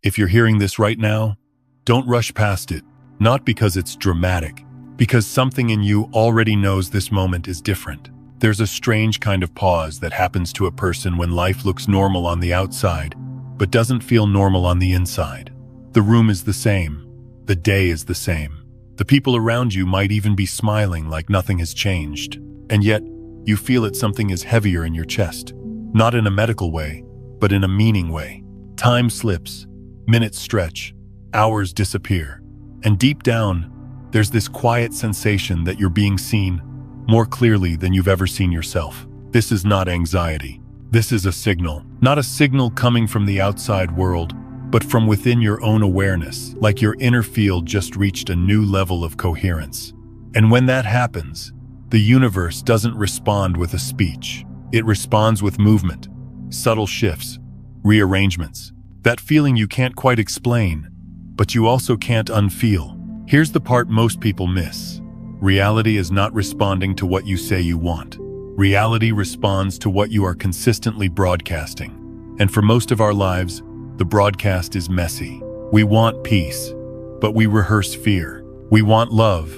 If you're hearing this right now, don't rush past it, not because it's dramatic, because something in you already knows this moment is different. There's a strange kind of pause that happens to a person when life looks normal on the outside, but doesn't feel normal on the inside. The room is the same. The day is the same. The people around you might even be smiling like nothing has changed. And yet, you feel that something is heavier in your chest. Not in a medical way, but in a meaning way. Time slips, minutes stretch, hours disappear. And deep down, there's this quiet sensation that you're being seen more clearly than you've ever seen yourself. This is not anxiety. This is a signal. Not a signal coming from the outside world, but from within your own awareness, like your inner field just reached a new level of coherence. And when that happens, the universe doesn't respond with a speech. It responds with movement, subtle shifts, rearrangements. That feeling you can't quite explain, but you also can't unfeel. Here's the part most people miss. Reality is not responding to what you say you want. Reality responds to what you are consistently broadcasting. And for most of our lives, the broadcast is messy. We want peace, but we rehearse fear. We want love,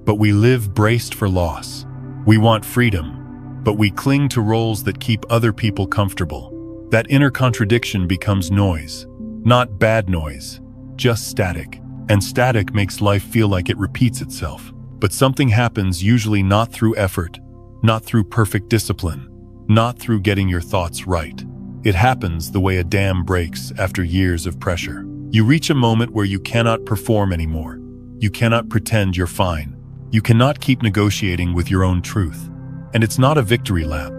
but we live braced for loss. We want freedom, but we cling to roles that keep other people comfortable. That inner contradiction becomes noise. Not bad noise, just static. And static makes life feel like it repeats itself. But something happens, usually not through effort, not through perfect discipline, not through getting your thoughts right. It happens the way a dam breaks after years of pressure. You reach a moment where you cannot perform anymore. You cannot pretend you're fine. You cannot keep negotiating with your own truth. And it's not a victory lap.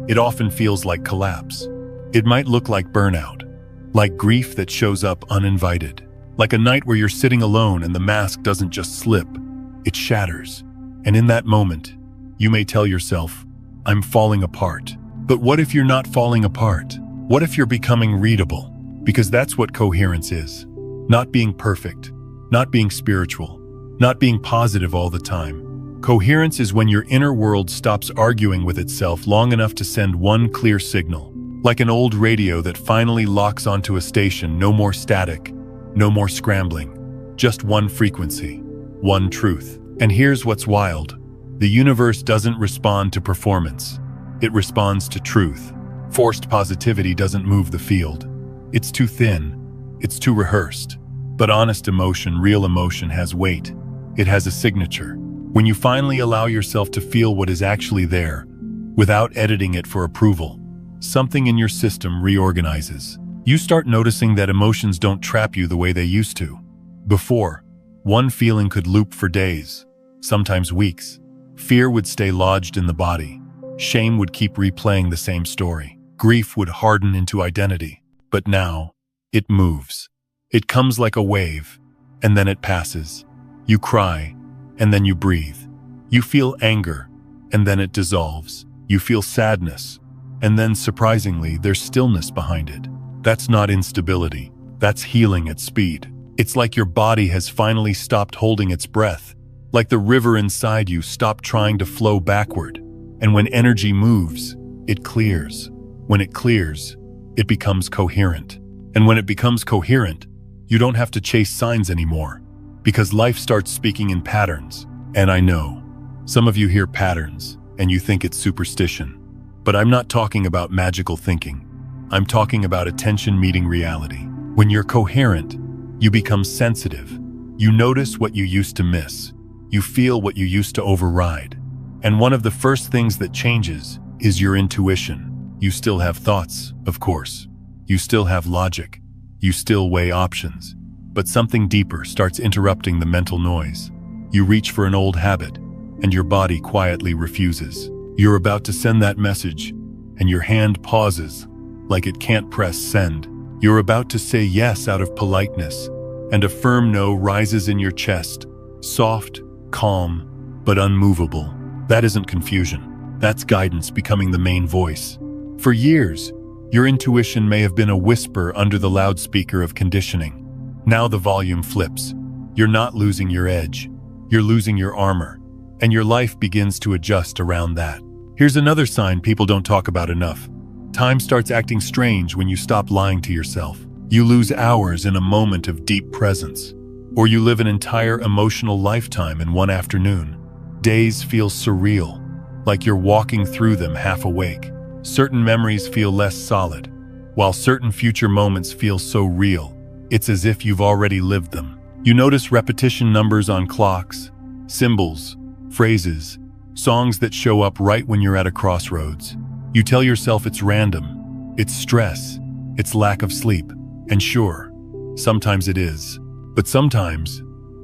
It often feels like collapse. It might look like burnout, like grief that shows up uninvited, like a night where you're sitting alone and the mask doesn't just slip, it shatters. And in that moment, you may tell yourself, I'm falling apart. But what if you're not falling apart? What if you're becoming readable? Because that's what coherence is. Not being perfect, not being spiritual, not being positive all the time. Coherence is when your inner world stops arguing with itself long enough to send one clear signal. Like an old radio that finally locks onto a station, no more static, no more scrambling, just one frequency, one truth. And here's what's wild. The universe doesn't respond to performance. It responds to truth. Forced positivity doesn't move the field. It's too thin. It's too rehearsed. But honest emotion, real emotion, has weight. It has a signature. When you finally allow yourself to feel what is actually there, without editing it for approval, something in your system reorganizes. You start noticing that emotions don't trap you the way they used to. Before, one feeling could loop for days, sometimes weeks. Fear would stay lodged in the body. Shame would keep replaying the same story. Grief would harden into identity. But now, it moves. It comes like a wave, and then it passes. You cry, and then you breathe. You feel anger, and then it dissolves. You feel sadness, and then surprisingly, there's stillness behind it. That's not instability. That's healing at speed. It's like your body has finally stopped holding its breath, like the river inside you stopped trying to flow backward. And when energy moves, it clears. When it clears, it becomes coherent. And when it becomes coherent, you don't have to chase signs anymore, because life starts speaking in patterns. And I know, some of you hear patterns, and you think it's superstition. But I'm not talking about magical thinking. I'm talking about attention meeting reality. When you're coherent, you become sensitive. You notice what you used to miss. You feel what you used to override. And one of the first things that changes is your intuition. You still have thoughts, of course. You still have logic. You still weigh options. But something deeper starts interrupting the mental noise. You reach for an old habit, and your body quietly refuses. You're about to send that message, and your hand pauses, like it can't press send. You're about to say yes out of politeness, and a firm no rises in your chest, soft, calm, but unmovable. That isn't confusion. That's guidance becoming the main voice. For years, your intuition may have been a whisper under the loudspeaker of conditioning. Now the volume flips. You're not losing your edge. You're losing your armor. And your life begins to adjust around that. Here's another sign people don't talk about enough. Time starts acting strange when you stop lying to yourself. You lose hours in a moment of deep presence. Or you live an entire emotional lifetime in one afternoon. Days feel surreal, like you're walking through them half awake. Certain memories feel less solid, while certain future moments feel so real, it's as if you've already lived them. You notice repetition numbers on clocks, symbols, phrases, songs that show up right when you're at a crossroads. You tell yourself it's random, it's stress, it's lack of sleep. And sure, sometimes it is. But sometimes,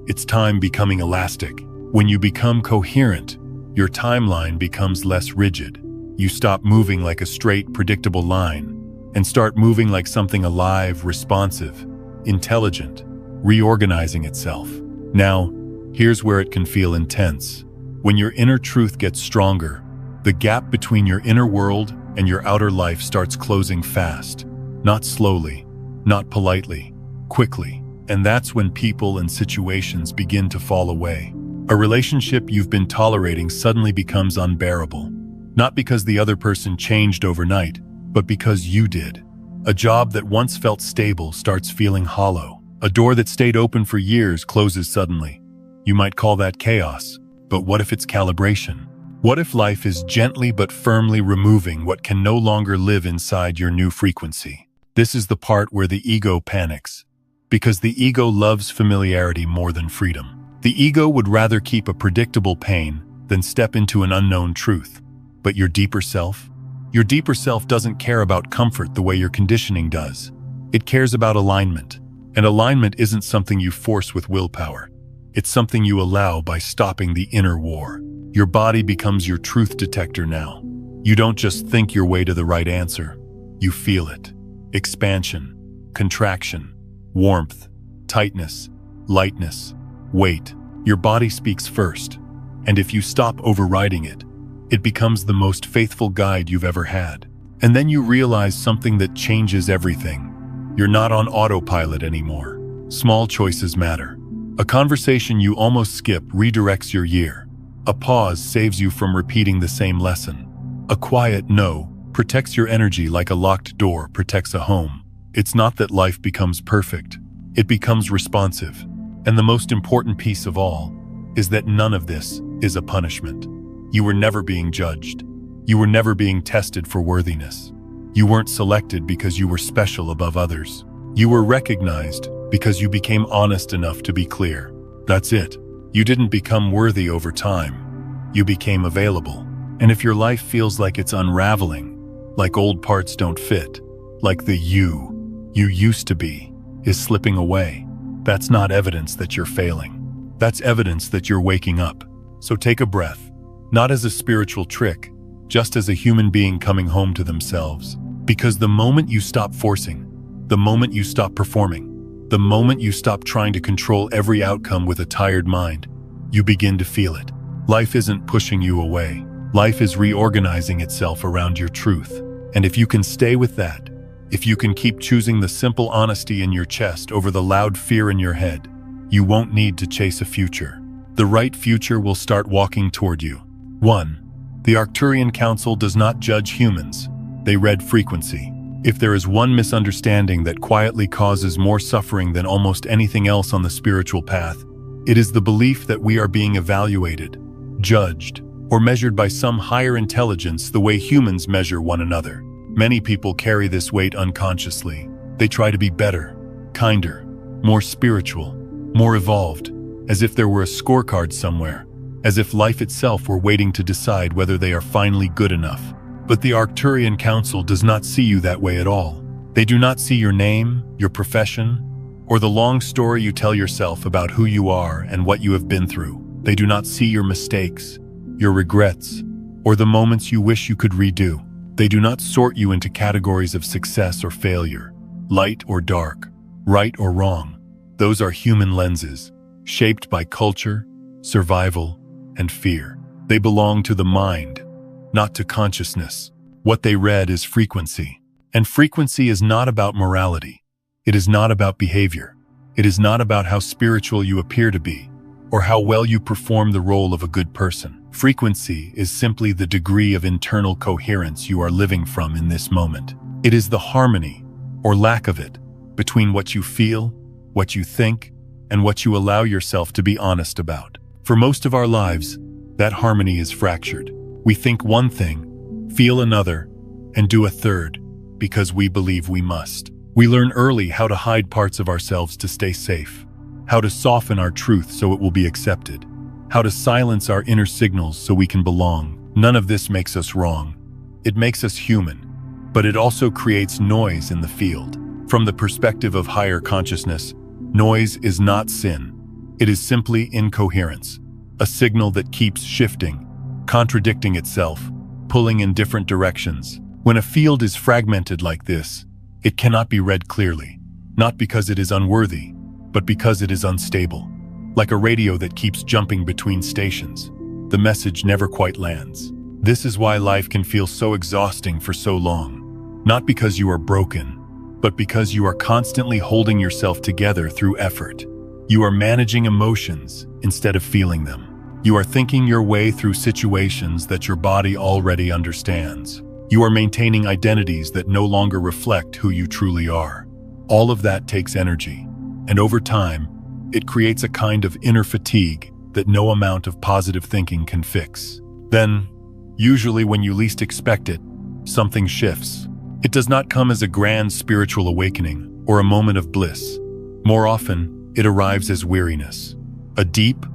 it's time becoming elastic. When you become coherent, your timeline becomes less rigid. You stop moving like a straight, predictable line and start moving like something alive, responsive, intelligent, reorganizing itself. Now, here's where it can feel intense. When your inner truth gets stronger, the gap between your inner world and your outer life starts closing fast. Not slowly, not politely, quickly. And that's when people and situations begin to fall away. A relationship you've been tolerating suddenly becomes unbearable. Not because the other person changed overnight, but because you did. A job that once felt stable starts feeling hollow. A door that stayed open for years closes suddenly. You might call that chaos, but what if it's calibration? What if life is gently but firmly removing what can no longer live inside your new frequency? This is the part where the ego panics. Because the ego loves familiarity more than freedom. The ego would rather keep a predictable pain than step into an unknown truth. But your deeper self doesn't care about comfort the way your conditioning does. It cares about alignment. And alignment isn't something you force with willpower. It's something you allow by stopping the inner war. Your body becomes your truth detector now. You don't just think your way to the right answer. You feel it. Expansion, contraction, warmth, tightness, lightness, weight. Your body speaks first, and if you stop overriding it, it becomes the most faithful guide you've ever had. And then you realize something that changes everything. You're not on autopilot anymore. Small choices matter. A conversation you almost skip redirects your year. A pause saves you from repeating the same lesson. A quiet no protects your energy like a locked door protects a home. It's not that life becomes perfect. It becomes responsive. And the most important piece of all is that none of this is a punishment. You were never being judged. You were never being tested for worthiness. You weren't selected because you were special above others. You were recognized because you became honest enough to be clear. That's it. You didn't become worthy over time. You became available. And if your life feels like it's unraveling, like old parts don't fit, like the you used to be is slipping away, that's not evidence that you're failing. That's evidence that you're waking up. So take a breath, not as a spiritual trick, just as a human being coming home to themselves. Because the moment you stop forcing, the moment you stop performing, the moment you stop trying to control every outcome with a tired mind, you begin to feel it. Life isn't pushing you away. Life is reorganizing itself around your truth. And if you can stay with that, if you can keep choosing the simple honesty in your chest over the loud fear in your head, you won't need to chase a future. The right future will start walking toward you. 1. The Arcturian Council does not judge humans. They read frequency. If there is one misunderstanding that quietly causes more suffering than almost anything else on the spiritual path, it is the belief that we are being evaluated, judged, or measured by some higher intelligence the way humans measure one another. Many people carry this weight unconsciously. They try to be better, kinder, more spiritual, more evolved, as if there were a scorecard somewhere, as if life itself were waiting to decide whether they are finally good enough. But the Arcturian Council does not see you that way at all. They do not see your name, your profession, or the long story you tell yourself about who you are and what you have been through. They do not see your mistakes, your regrets, or the moments you wish you could redo. They do not sort you into categories of success or failure, light or dark, right or wrong. Those are human lenses, shaped by culture, survival, and fear. They belong to the mind, not to consciousness. What they read is frequency. And frequency is not about morality. It is not about behavior. It is not about how spiritual you appear to be, or how well you perform the role of a good person. Frequency is simply the degree of internal coherence you are living from in this moment. It is the harmony, or lack of it, between what you feel, what you think, and what you allow yourself to be honest about. For most of our lives, that harmony is fractured. We think one thing, feel another, and do a third because we believe we must. We learn early how to hide parts of ourselves to stay safe, how to soften our truth so it will be accepted, how to silence our inner signals so we can belong. None of this makes us wrong. It makes us human, but it also creates noise in the field. From the perspective of higher consciousness, noise is not sin. It is simply incoherence, a signal that keeps shifting, contradicting itself, pulling in different directions. When a field is fragmented like this, it cannot be read clearly, not because it is unworthy, but because it is unstable. Like a radio that keeps jumping between stations, the message never quite lands. This is why life can feel so exhausting for so long. Not because you are broken, but because you are constantly holding yourself together through effort. You are managing emotions instead of feeling them. You are thinking your way through situations that your body already understands. You are maintaining identities that no longer reflect who you truly are. All of that takes energy, and over time, it creates a kind of inner fatigue that no amount of positive thinking can fix. Then, usually when you least expect it, something shifts. It does not come as a grand spiritual awakening or a moment of bliss. More often, it arrives as weariness, a deep,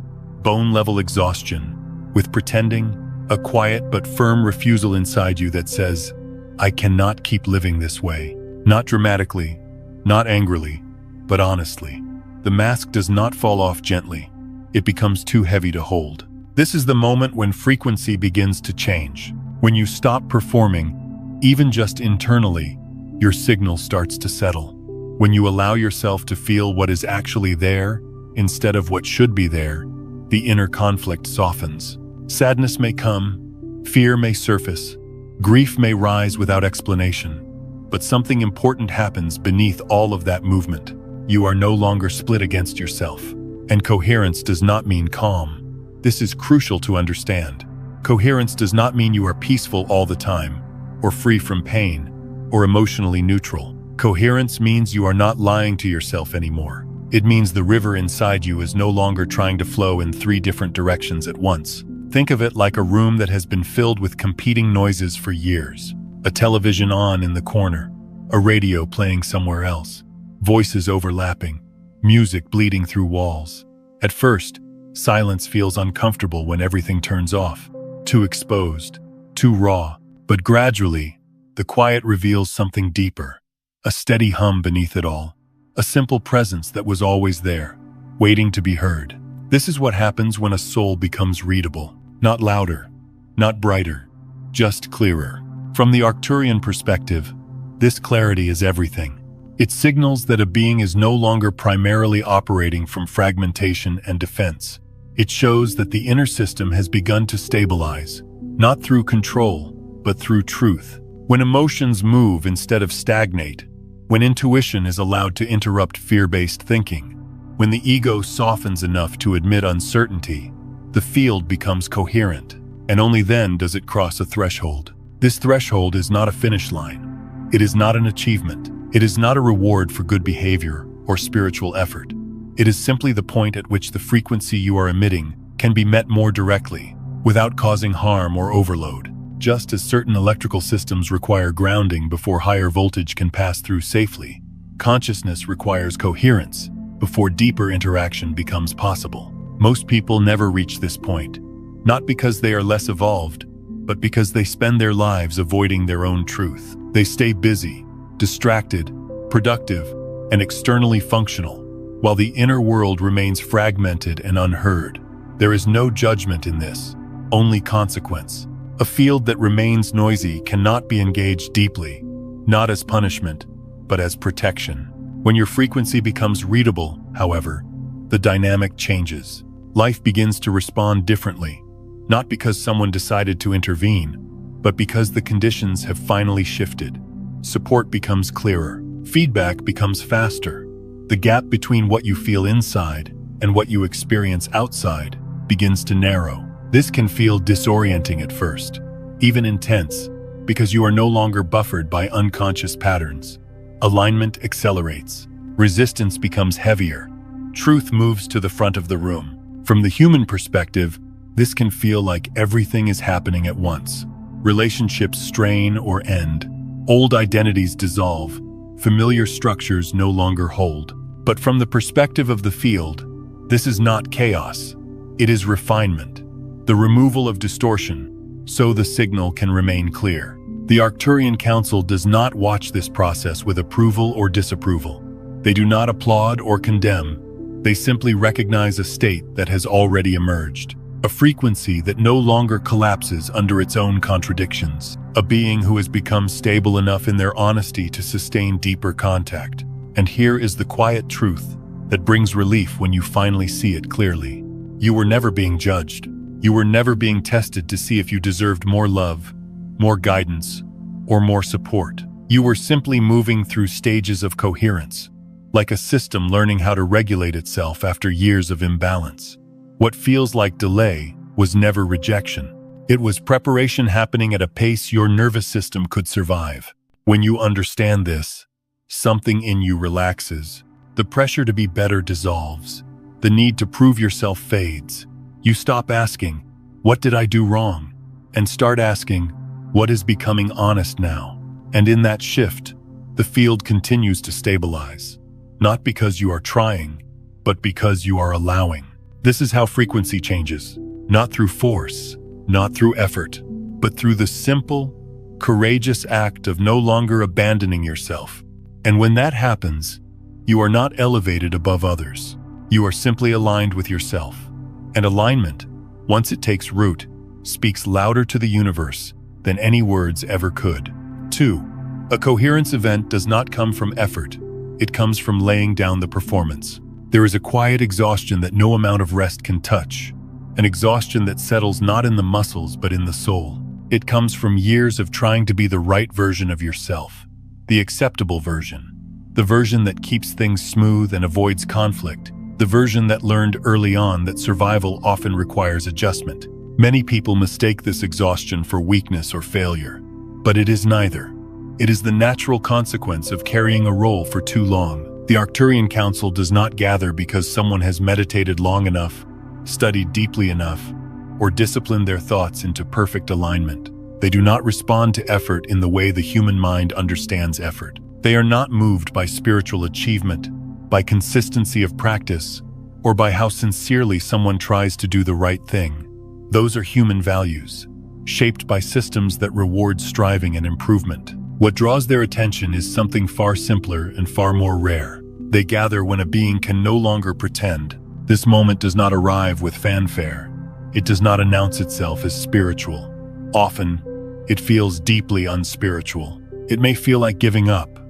bone-level exhaustion, with pretending, a quiet but firm refusal inside you that says, I cannot keep living this way. Not dramatically, not angrily, but honestly. The mask does not fall off gently. It becomes too heavy to hold. This is the moment when frequency begins to change. When you stop performing, even just internally, your signal starts to settle. When you allow yourself to feel what is actually there, instead of what should be there, the inner conflict softens. Sadness may come, fear may surface, grief may rise without explanation, but something important happens beneath all of that movement. You are no longer split against yourself, and coherence does not mean calm. This is crucial to understand. Coherence does not mean you are peaceful all the time, or free from pain, or emotionally neutral. Coherence means you are not lying to yourself anymore. It means the river inside you is no longer trying to flow in 3 different directions at once. Think of it like a room that has been filled with competing noises for years. A television on in the corner, a radio playing somewhere else, voices overlapping, music bleeding through walls. At first, silence feels uncomfortable when everything turns off, too exposed, too raw. But gradually, the quiet reveals something deeper, a steady hum beneath it all, a simple presence that was always there, waiting to be heard. This is what happens when a soul becomes readable. Not louder, not brighter, just clearer. From the Arcturian perspective, this clarity is everything. It signals that a being is no longer primarily operating from fragmentation and defense. It shows that the inner system has begun to stabilize, not through control, but through truth. When emotions move instead of stagnate, when intuition is allowed to interrupt fear-based thinking, when the ego softens enough to admit uncertainty, the field becomes coherent, and only then does it cross a threshold. This threshold is not a finish line. It is not an achievement. It is not a reward for good behavior or spiritual effort. It is simply the point at which the frequency you are emitting can be met more directly, without causing harm or overload. Just as certain electrical systems require grounding before higher voltage can pass through safely, consciousness requires coherence before deeper interaction becomes possible. Most people never reach this point, not because they are less evolved, but because they spend their lives avoiding their own truth. They stay busy, distracted, productive, and externally functional, while the inner world remains fragmented and unheard. There is no judgment in this, only consequence. A field that remains noisy cannot be engaged deeply, not as punishment, but as protection. When your frequency becomes readable, however, the dynamic changes. Life begins to respond differently, not because someone decided to intervene, but because the conditions have finally shifted. Support becomes clearer. Feedback becomes faster. The gap between what you feel inside and what you experience outside begins to narrow. This can feel disorienting at first, even intense, because you are no longer buffered by unconscious patterns. Alignment accelerates. Resistance becomes heavier. Truth moves to the front of the room. From the human perspective, this can feel like everything is happening at once. Relationships strain or end. Old identities dissolve. Familiar structures no longer hold. But from the perspective of the field, this is not chaos. It is refinement. The removal of distortion, so the signal can remain clear. The Arcturian Council does not watch this process with approval or disapproval. They do not applaud or condemn. They simply recognize a state that has already emerged, a frequency that no longer collapses under its own contradictions, a being who has become stable enough in their honesty to sustain deeper contact. And here is the quiet truth that brings relief when you finally see it clearly. You were never being judged. You were never being tested to see if you deserved more love, more guidance, or more support. You were simply moving through stages of coherence, like a system learning how to regulate itself after years of imbalance. What feels like delay was never rejection. It was preparation happening at a pace your nervous system could survive. When you understand this, something in you relaxes. The pressure to be better dissolves. The need to prove yourself fades. You stop asking, "What did I do wrong?" and start asking, "What is becoming honest now?" And in that shift, the field continues to stabilize. Not because you are trying, but because you are allowing. This is how frequency changes. Not through force, not through effort, but through the simple, courageous act of no longer abandoning yourself. And when that happens, you are not elevated above others. You are simply aligned with yourself. And alignment, once it takes root, speaks louder to the universe than any words ever could. 2. A coherence event does not come from effort. It comes from laying down the performance. There is a quiet exhaustion that no amount of rest can touch. An exhaustion that settles not in the muscles but in the soul. It comes from years of trying to be the right version of yourself. The acceptable version. The version that keeps things smooth and avoids conflict. The version that learned early on that survival often requires adjustment. Many people mistake this exhaustion for weakness or failure. But it is neither. It is the natural consequence of carrying a role for too long. The Arcturian Council does not gather because someone has meditated long enough, studied deeply enough, or disciplined their thoughts into perfect alignment. They do not respond to effort in the way the human mind understands effort. They are not moved by spiritual achievement, by consistency of practice, or by how sincerely someone tries to do the right thing. Those are human values, shaped by systems that reward striving and improvement. What draws their attention is something far simpler and far more rare. They gather when a being can no longer pretend. This moment does not arrive with fanfare. It does not announce itself as spiritual. Often, it feels deeply unspiritual. It may feel like giving up,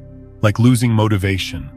like losing motivation,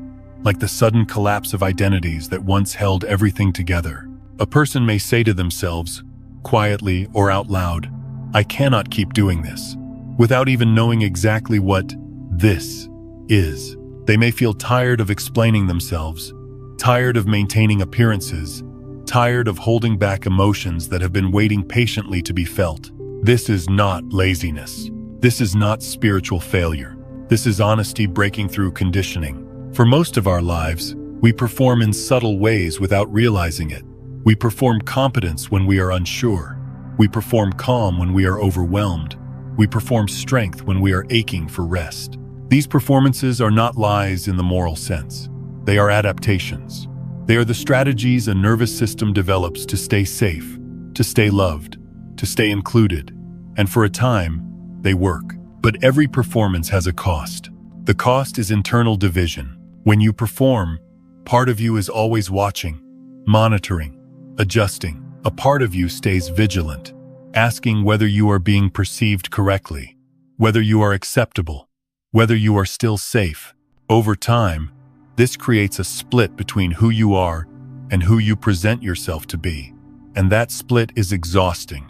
like the sudden collapse of identities that once held everything together. A person may say to themselves, quietly or out loud, "I cannot keep doing this," without even knowing exactly what this is. They may feel tired of explaining themselves, tired of maintaining appearances, tired of holding back emotions that have been waiting patiently to be felt. This is not laziness. This is not spiritual failure. This is honesty breaking through conditioning. For most of our lives, we perform in subtle ways without realizing it. We perform competence when we are unsure. We perform calm when we are overwhelmed. We perform strength when we are aching for rest. These performances are not lies in the moral sense. They are adaptations. They are the strategies a nervous system develops to stay safe, to stay loved, to stay included. And for a time, they work. But every performance has a cost. The cost is internal division. When you perform, part of you is always watching, monitoring, adjusting. A part of you stays vigilant, asking whether you are being perceived correctly, whether you are acceptable, whether you are still safe. Over time, this creates a split between who you are and who you present yourself to be. And that split is exhausting.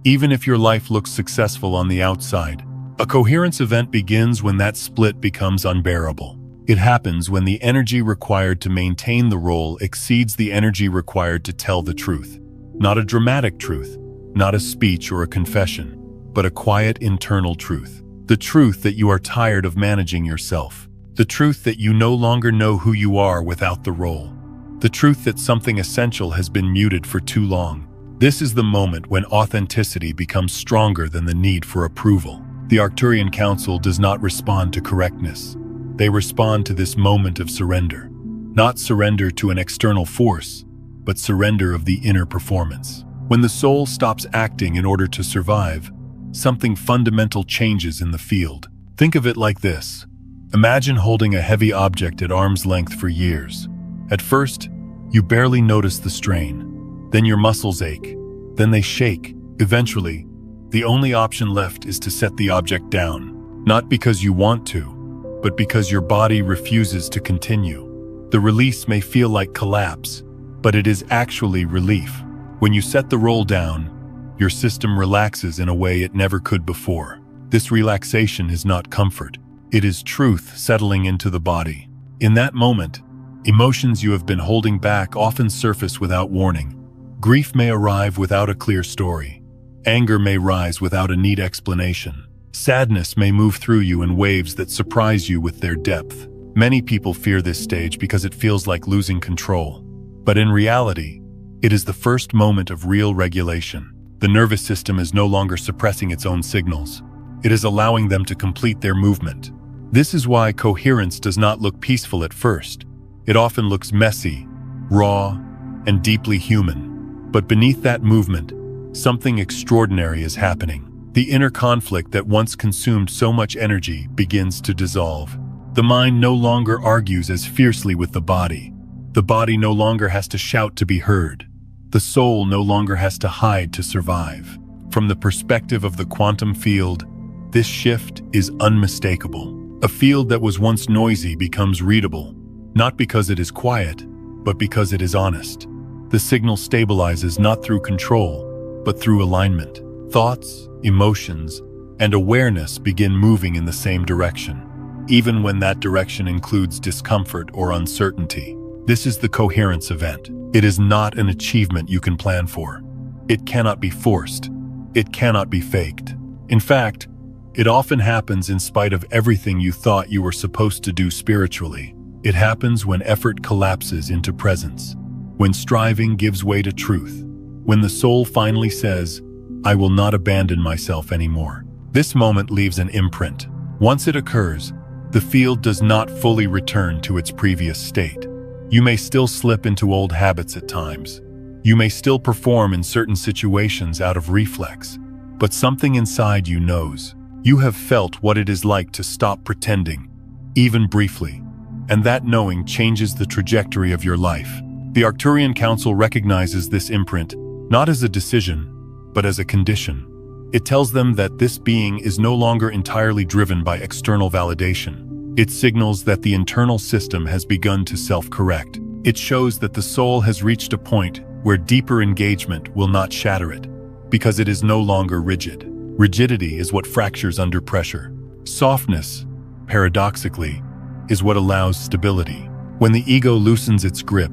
Even if your life looks successful on the outside, a coherence event begins when that split becomes unbearable. It happens when the energy required to maintain the role exceeds the energy required to tell the truth. Not a dramatic truth, not a speech or a confession, but a quiet internal truth. The truth that you are tired of managing yourself. The truth that you no longer know who you are without the role. The truth that something essential has been muted for too long. This is the moment when authenticity becomes stronger than the need for approval. The Arcturian Council does not respond to correctness. They respond to this moment of surrender. Not surrender to an external force, but surrender of the inner performance. When the soul stops acting in order to survive, something fundamental changes in the field. Think of it like this. Imagine holding a heavy object at arm's length for years. At first, you barely notice the strain. Then your muscles ache. Then they shake. Eventually, the only option left is to set the object down. Not because you want to, but because your body refuses to continue. The release may feel like collapse, but it is actually relief. When you set the roll down, your system relaxes in a way it never could before. This relaxation is not comfort. It is truth settling into the body. In that moment, emotions you have been holding back often surface without warning. Grief may arrive without a clear story. Anger may rise without a neat explanation. Sadness may move through you in waves that surprise you with their depth. Many people fear this stage because it feels like losing control. But in reality, it is the first moment of real regulation. The nervous system is no longer suppressing its own signals. It is allowing them to complete their movement. This is why coherence does not look peaceful at first. It often looks messy, raw, and deeply human. But beneath that movement, something extraordinary is happening. The inner conflict that once consumed so much energy begins to dissolve. The mind no longer argues as fiercely with the body. The body no longer has to shout to be heard. The soul no longer has to hide to survive. From the perspective of the quantum field, this shift is unmistakable. A field that was once noisy becomes readable, not because it is quiet, but because it is honest. The signal stabilizes not through control, but through alignment. Thoughts, emotions, and awareness begin moving in the same direction, even when that direction includes discomfort or uncertainty. This is the coherence event. It is not an achievement you can plan for. It cannot be forced. It cannot be faked. In fact, it often happens in spite of everything you thought you were supposed to do spiritually. It happens when effort collapses into presence, when striving gives way to truth, when the soul finally says, "I will not abandon myself anymore." This moment leaves an imprint. Once it occurs, the field does not fully return to its previous state. You may still slip into old habits at times. You may still perform in certain situations out of reflex, but something inside you knows. You have felt what it is like to stop pretending, even briefly, and that knowing changes the trajectory of your life. The Arcturian Council recognizes this imprint, not as a decision, but as a condition. It tells them that this being is no longer entirely driven by external validation. It signals that the internal system has begun to self-correct. It shows that the soul has reached a point where deeper engagement will not shatter it, because it is no longer rigid. Rigidity is what fractures under pressure. Softness, paradoxically, is what allows stability. When the ego loosens its grip,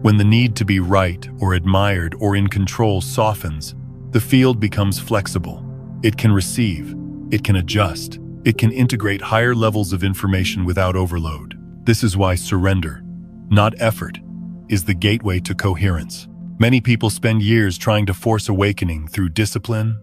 when the need to be right or admired or in control softens, the field becomes flexible. It can receive, it can adjust, it can integrate higher levels of information without overload. This is why surrender, not effort, is the gateway to coherence. Many people spend years trying to force awakening through discipline,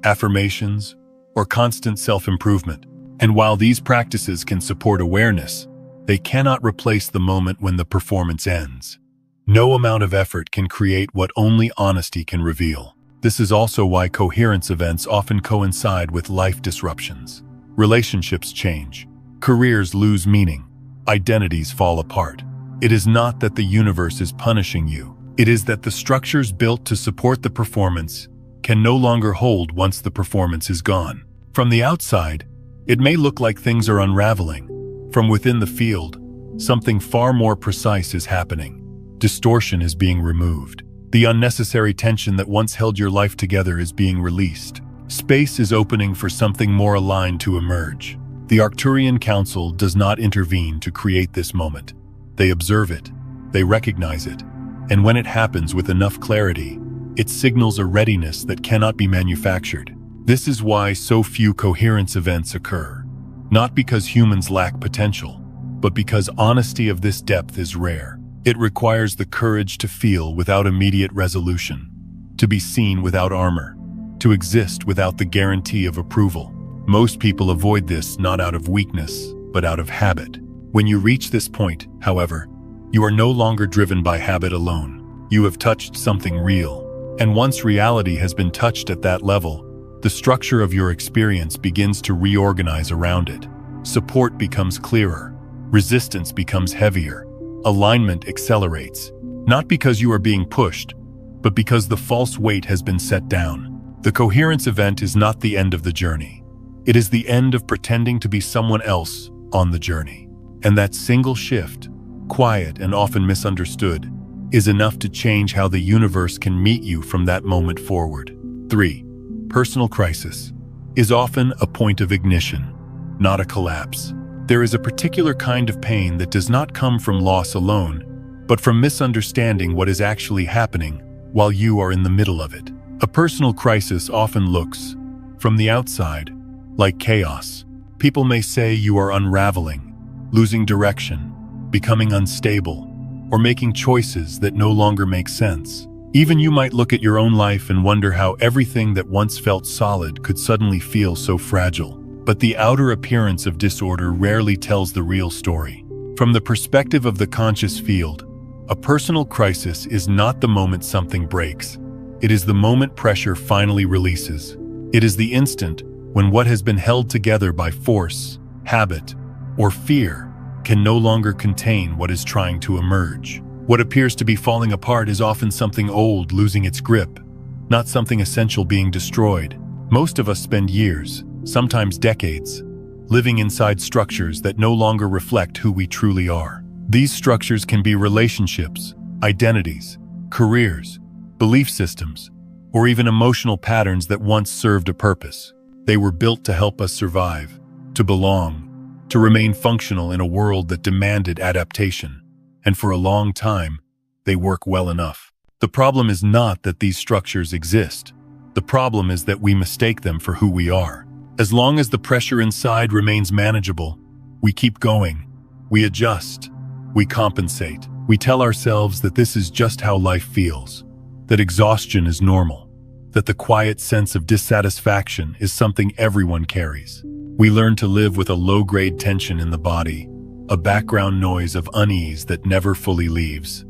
affirmations, or constant self-improvement. And while these practices can support awareness, they cannot replace the moment when the performance ends. No amount of effort can create what only honesty can reveal. This is also why coherence events often coincide with life disruptions. Relationships change, careers lose meaning, identities fall apart. It is not that the universe is punishing you. It is that the structures built to support the performance can no longer hold once the performance is gone. From the outside, it may look like things are unraveling. From within the field, something far more precise is happening. Distortion is being removed. The unnecessary tension that once held your life together is being released. Space is opening for something more aligned to emerge. The Arcturian Council does not intervene to create this moment. They observe it, they recognize it, and when it happens with enough clarity, it signals a readiness that cannot be manufactured. This is why so few coherence events occur. Not because humans lack potential, but because honesty of this depth is rare. It requires the courage to feel without immediate resolution, to be seen without armor, to exist without the guarantee of approval. Most people avoid this not out of weakness, but out of habit. When you reach this point, however, you are no longer driven by habit alone. You have touched something real. And once reality has been touched at that level, the structure of your experience begins to reorganize around it. Support becomes clearer. Resistance becomes heavier. Alignment accelerates. Not because you are being pushed, but because the false weight has been set down. The coherence event is not the end of the journey. It is the end of pretending to be someone else on the journey. And that single shift, quiet and often misunderstood, is enough to change how the universe can meet you from that moment forward. 3. Personal crisis is often a point of ignition, not a collapse. There is a particular kind of pain that does not come from loss alone, but from misunderstanding what is actually happening while you are in the middle of it. A personal crisis often looks, from the outside, like chaos. People may say you are unraveling, losing direction, becoming unstable, or making choices that no longer make sense. Even you might look at your own life and wonder how everything that once felt solid could suddenly feel so fragile. But the outer appearance of disorder rarely tells the real story. From the perspective of the conscious field, a personal crisis is not the moment something breaks. It is the moment pressure finally releases. It is the instant when what has been held together by force, habit, or fear can no longer contain what is trying to emerge. What appears to be falling apart is often something old losing its grip, not something essential being destroyed. Most of us spend years, sometimes decades, living inside structures that no longer reflect who we truly are. These structures can be relationships, identities, careers, belief systems, or even emotional patterns that once served a purpose. They were built to help us survive, to belong, to remain functional in a world that demanded adaptation. And for a long time, they work well enough. The problem is not that these structures exist. The problem is that we mistake them for who we are. As long as the pressure inside remains manageable, we keep going. We adjust. We compensate. We tell ourselves that this is just how life feels, that exhaustion is normal, that the quiet sense of dissatisfaction is something everyone carries. We learn to live with a low-grade tension in the body, a background noise of unease that never fully leaves.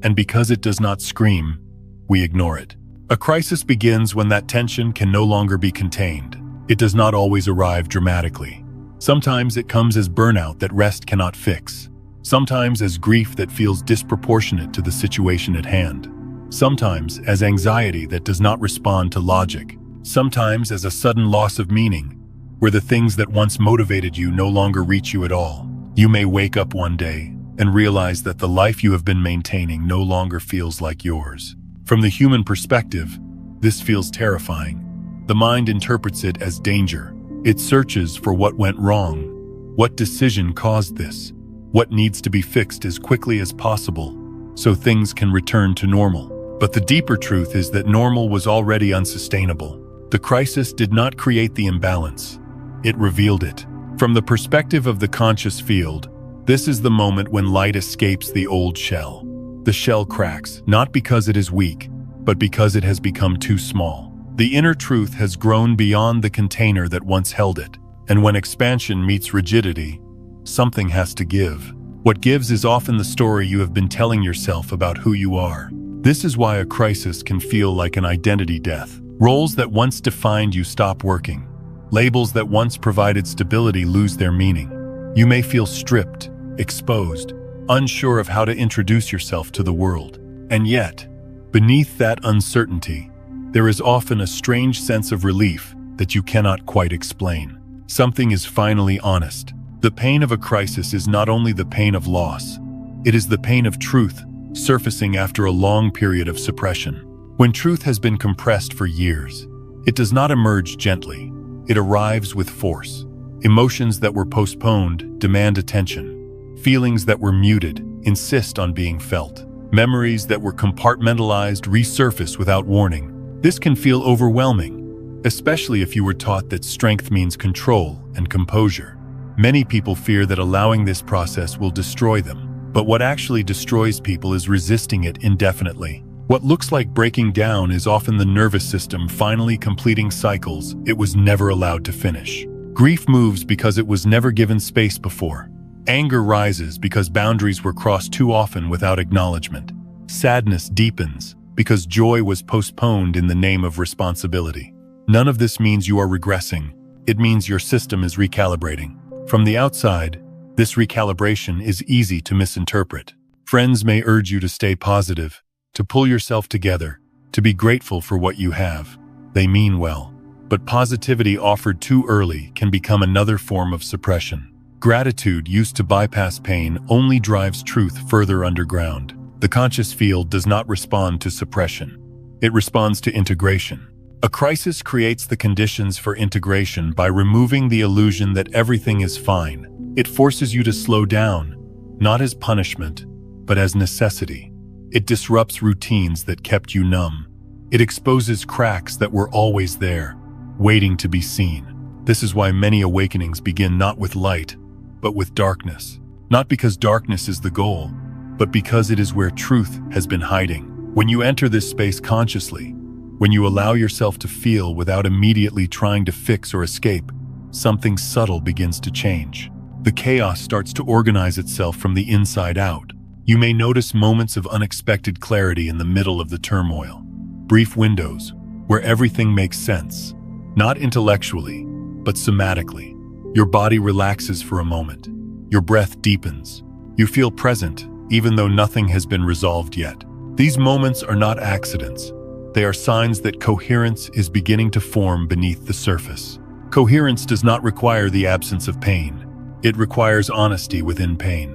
And because it does not scream, we ignore it. A crisis begins when that tension can no longer be contained. It does not always arrive dramatically. Sometimes it comes as burnout that rest cannot fix. Sometimes as grief that feels disproportionate to the situation at hand. Sometimes as anxiety that does not respond to logic. Sometimes as a sudden loss of meaning, where the things that once motivated you no longer reach you at all. You may wake up one day and realize that the life you have been maintaining no longer feels like yours. From the human perspective, this feels terrifying. The mind interprets it as danger. It searches for what went wrong. What decision caused this? What needs to be fixed as quickly as possible so things can return to normal? But the deeper truth is that normal was already unsustainable. The crisis did not create the imbalance. It revealed it. From the perspective of the conscious field, this is the moment when light escapes the old shell. The shell cracks, not because it is weak, but because it has become too small. The inner truth has grown beyond the container that once held it. And when expansion meets rigidity, something has to give. What gives is often the story you have been telling yourself about who you are. This is why a crisis can feel like an identity death. Roles that once defined you stop working. Labels that once provided stability lose their meaning. You may feel stripped, exposed, unsure of how to introduce yourself to the world. And yet, beneath that uncertainty, there is often a strange sense of relief that you cannot quite explain. Something is finally honest. The pain of a crisis is not only the pain of loss, it is the pain of truth surfacing after a long period of suppression. When truth has been compressed for years, it does not emerge gently. It arrives with force. Emotions that were postponed demand attention. Feelings that were muted insist on being felt. Memories that were compartmentalized resurface without warning. This can feel overwhelming, especially if you were taught that strength means control and composure. Many people fear that allowing this process will destroy them, but what actually destroys people is resisting it indefinitely. What looks like breaking down is often the nervous system finally completing cycles it was never allowed to finish. Grief moves because it was never given space before. Anger rises because boundaries were crossed too often without acknowledgement. Sadness deepens because joy was postponed in the name of responsibility. None of this means you are regressing. It means your system is recalibrating. From the outside, this recalibration is easy to misinterpret. Friends may urge you to stay positive, to pull yourself together, to be grateful for what you have. They mean well. But positivity offered too early can become another form of suppression. Gratitude used to bypass pain only drives truth further underground. The conscious field does not respond to suppression. It responds to integration. A crisis creates the conditions for integration by removing the illusion that everything is fine. It forces you to slow down, not as punishment, but as necessity. It disrupts routines that kept you numb. It exposes cracks that were always there, waiting to be seen. This is why many awakenings begin not with light, but with darkness. Not because darkness is the goal, but because it is where truth has been hiding. When you enter this space consciously, when you allow yourself to feel without immediately trying to fix or escape, something subtle begins to change. The chaos starts to organize itself from the inside out. You may notice moments of unexpected clarity in the middle of the turmoil. Brief windows where everything makes sense, not intellectually, but somatically. Your body relaxes for a moment. Your breath deepens. You feel present, even though nothing has been resolved yet. These moments are not accidents. They are signs that coherence is beginning to form beneath the surface. Coherence does not require the absence of pain. It requires honesty within pain.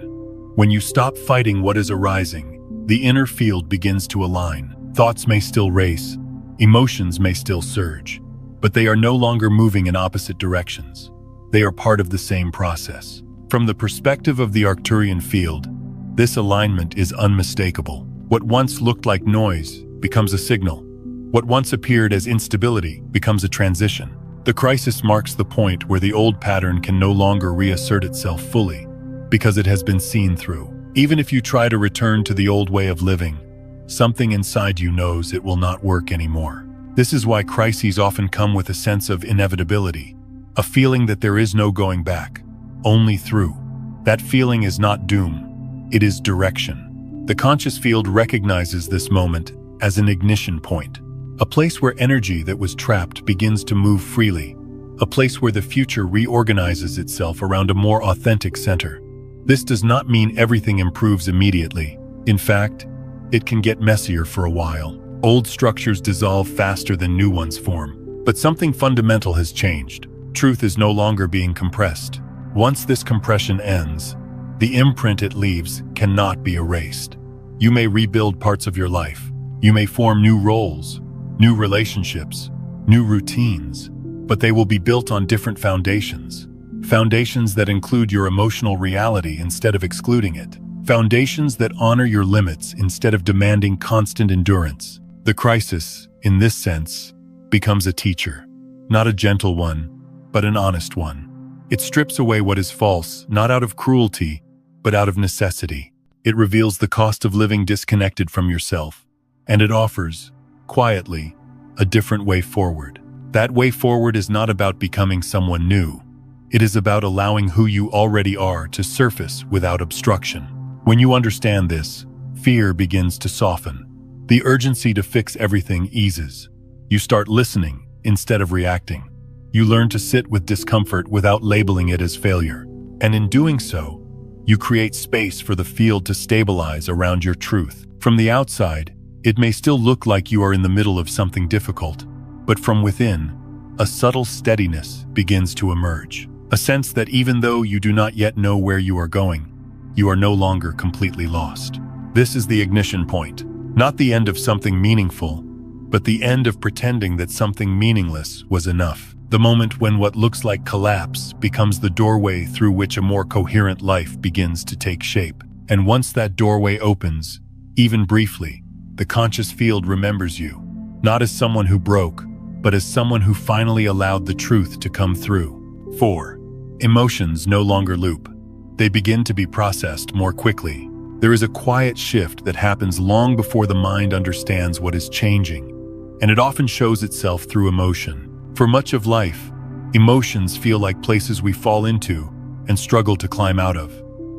When you stop fighting what is arising, the inner field begins to align. Thoughts may still race, emotions may still surge, but they are no longer moving in opposite directions. They are part of the same process. From the perspective of the Arcturian field, this alignment is unmistakable. What once looked like noise becomes a signal. What once appeared as instability becomes a transition. The crisis marks the point where the old pattern can no longer reassert itself fully, because it has been seen through. Even if you try to return to the old way of living, something inside you knows it will not work anymore. This is why crises often come with a sense of inevitability, a feeling that there is no going back, only through. That feeling is not doom, it is direction. The conscious field recognizes this moment as an ignition point, a place where energy that was trapped begins to move freely, a place where the future reorganizes itself around a more authentic center. This does not mean everything improves immediately. In fact, it can get messier for a while. Old structures dissolve faster than new ones form. But something fundamental has changed. Truth is no longer being compressed. Once this compression ends, the imprint it leaves cannot be erased. You may rebuild parts of your life. You may form new roles, new relationships, new routines, but they will be built on different foundations. Foundations that include your emotional reality instead of excluding it. Foundations that honor your limits instead of demanding constant endurance. The crisis, in this sense, becomes a teacher. Not a gentle one, but an honest one. It strips away what is false, not out of cruelty, but out of necessity. It reveals the cost of living disconnected from yourself, and it offers, quietly, a different way forward. That way forward is not about becoming someone new. It is about allowing who you already are to surface without obstruction. When you understand this, fear begins to soften. The urgency to fix everything eases. You start listening instead of reacting. You learn to sit with discomfort without labeling it as failure. And in doing so, you create space for the field to stabilize around your truth. From the outside, it may still look like you are in the middle of something difficult, but from within, a subtle steadiness begins to emerge. A sense that even though you do not yet know where you are going, you are no longer completely lost. This is the ignition point, not the end of something meaningful, but the end of pretending that something meaningless was enough. The moment when what looks like collapse becomes the doorway through which a more coherent life begins to take shape. And once that doorway opens, even briefly, the conscious field remembers you, not as someone who broke, but as someone who finally allowed the truth to come through. 4. Emotions no longer loop. They begin to be processed more quickly. There is a quiet shift that happens long before the mind understands what is changing, and it often shows itself through emotion. For much of life, emotions feel like places we fall into and struggle to climb out of.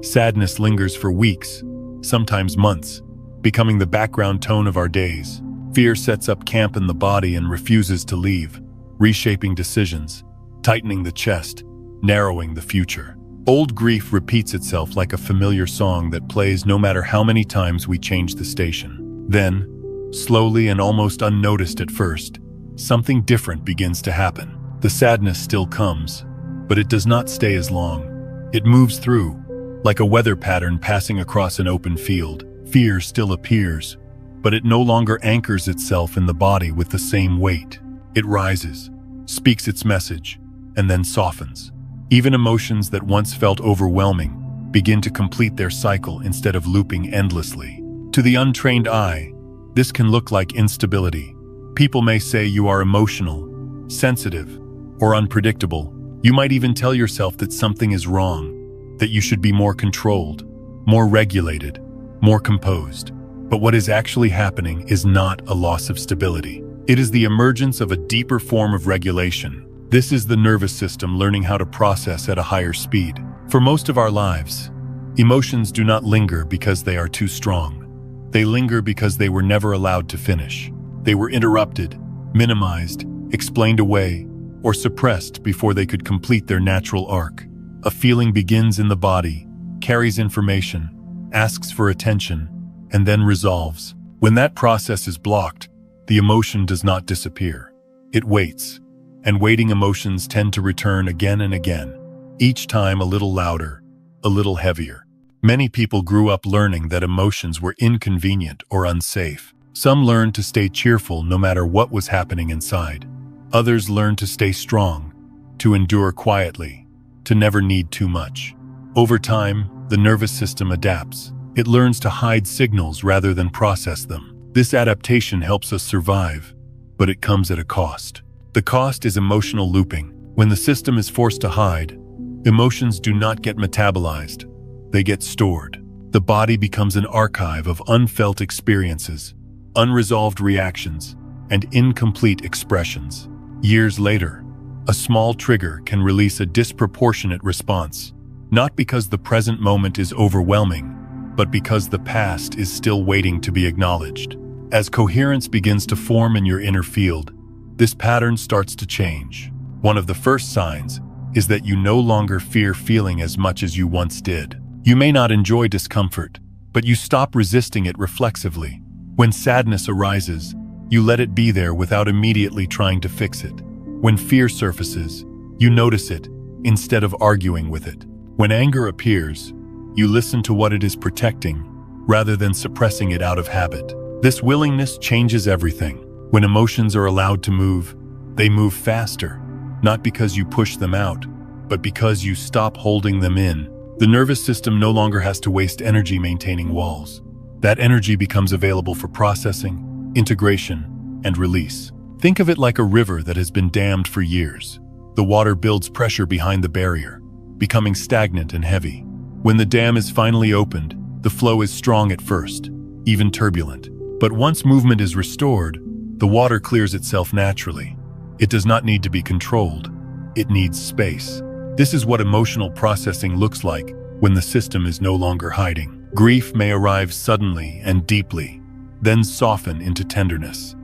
Sadness lingers for weeks, sometimes months, becoming the background tone of our days. Fear sets up camp in the body and refuses to leave, reshaping decisions, tightening the chest, narrowing the future. Old grief repeats itself like a familiar song that plays no matter how many times we change the station. Then, slowly and almost unnoticed at first, something different begins to happen. The sadness still comes, but it does not stay as long. It moves through, like a weather pattern passing across an open field. Fear still appears, but it no longer anchors itself in the body with the same weight. It rises, speaks its message, and then softens. Even emotions that once felt overwhelming begin to complete their cycle instead of looping endlessly. To the untrained eye, this can look like instability. People may say you are emotional, sensitive, or unpredictable. You might even tell yourself that something is wrong, that you should be more controlled, more regulated, more composed. But what is actually happening is not a loss of stability. It is the emergence of a deeper form of regulation. This is the nervous system learning how to process at a higher speed. For most of our lives, emotions do not linger because they are too strong. They linger because they were never allowed to finish. They were interrupted, minimized, explained away, or suppressed before they could complete their natural arc. A feeling begins in the body, carries information, asks for attention, and then resolves. When that process is blocked, the emotion does not disappear. It waits. And waiting emotions tend to return again and again, each time a little louder, a little heavier. Many people grew up learning that emotions were inconvenient or unsafe. Some learned to stay cheerful no matter what was happening inside. Others learned to stay strong, to endure quietly, to never need too much. Over time, the nervous system adapts. It learns to hide signals rather than process them. This adaptation helps us survive, but it comes at a cost. The cost is emotional looping. When the system is forced to hide, emotions do not get metabolized. They get stored. The body becomes an archive of unfelt experiences, unresolved reactions, and incomplete expressions. Years later, a small trigger can release a disproportionate response, not because the present moment is overwhelming, but because the past is still waiting to be acknowledged. As coherence begins to form in your inner field, this pattern starts to change. One of the first signs is that you no longer fear feeling as much as you once did. You may not enjoy discomfort, but you stop resisting it reflexively. When sadness arises, you let it be there without immediately trying to fix it. When fear surfaces, you notice it instead of arguing with it. When anger appears, you listen to what it is protecting rather than suppressing it out of habit. This willingness changes everything. When emotions are allowed to move, they move faster, not because you push them out, but because you stop holding them in. The nervous system no longer has to waste energy maintaining walls. That energy becomes available for processing, integration, and release. Think of it like a river that has been dammed for years. The water builds pressure behind the barrier, becoming stagnant and heavy. When the dam is finally opened, the flow is strong at first, even turbulent. But once movement is restored, the water clears itself naturally. It does not need to be controlled. It needs space. This is what emotional processing looks like when the system is no longer hiding. Grief may arrive suddenly and deeply, then soften into tenderness.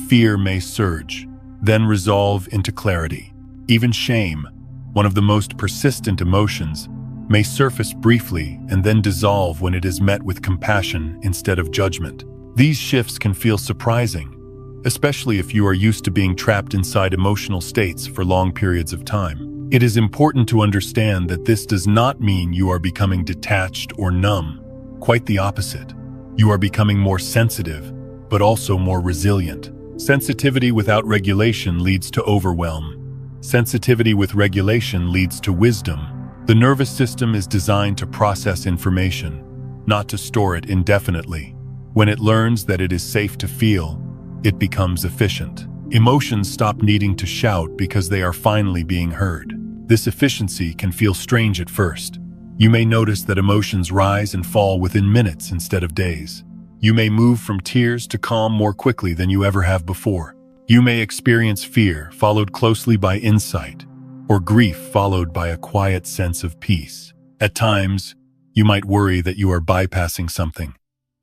Fear may surge, then resolve into clarity. Even shame, one of the most persistent emotions, may surface briefly and then dissolve when it is met with compassion instead of judgment. These shifts can feel surprising, especially if you are used to being trapped inside emotional states for long periods of time. It is important to understand that this does not mean you are becoming detached or numb. Quite the opposite. You are becoming more sensitive, but also more resilient. Sensitivity without regulation leads to overwhelm. Sensitivity with regulation leads to wisdom. The nervous system is designed to process information, not to store it indefinitely. When it learns that it is safe to feel, it becomes efficient. Emotions stop needing to shout because they are finally being heard. This efficiency can feel strange at first. You may notice that emotions rise and fall within minutes instead of days. You may move from tears to calm more quickly than you ever have before. You may experience fear, followed closely by insight, or grief followed by a quiet sense of peace. At times, you might worry that you are bypassing something,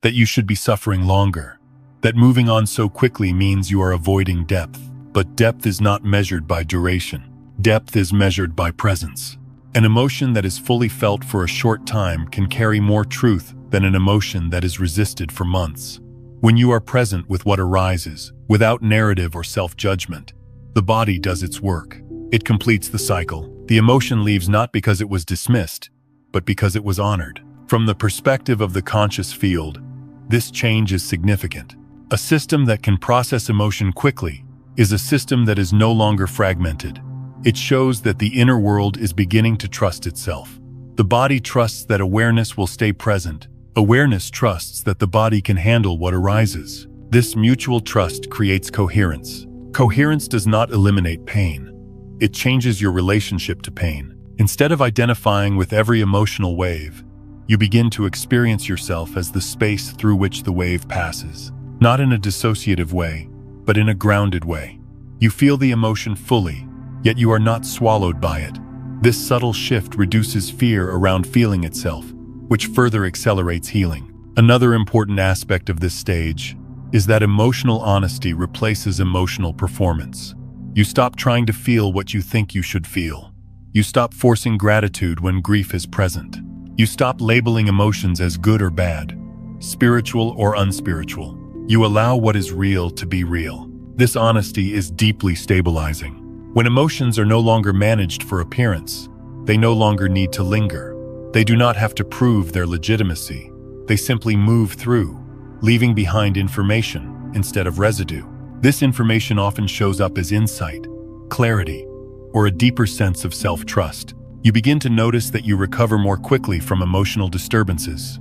that you should be suffering longer, that moving on so quickly means you are avoiding depth. But depth is not measured by duration. Depth is measured by presence. An emotion that is fully felt for a short time can carry more truth than an emotion that is resisted for months. When you are present with what arises, without narrative or self-judgment, the body does its work. It completes the cycle. The emotion leaves not because it was dismissed, but because it was honored. From the perspective of the conscious field, this change is significant. A system that can process emotion quickly is a system that is no longer fragmented. It shows that the inner world is beginning to trust itself. The body trusts that awareness will stay present. Awareness trusts that the body can handle what arises. This mutual trust creates coherence. Coherence does not eliminate pain. It changes your relationship to pain. Instead of identifying with every emotional wave, you begin to experience yourself as the space through which the wave passes. Not in a dissociative way, but in a grounded way. You feel the emotion fully, yet you are not swallowed by it. This subtle shift reduces fear around feeling itself, which further accelerates healing. Another important aspect of this stage is that emotional honesty replaces emotional performance. You stop trying to feel what you think you should feel. You stop forcing gratitude when grief is present. You stop labeling emotions as good or bad, spiritual or unspiritual. You allow what is real to be real. This honesty is deeply stabilizing. When emotions are no longer managed for appearance, they no longer need to linger. They do not have to prove their legitimacy. They simply move through, leaving behind information instead of residue. This information often shows up as insight, clarity, or a deeper sense of self-trust. You begin to notice that you recover more quickly from emotional disturbances.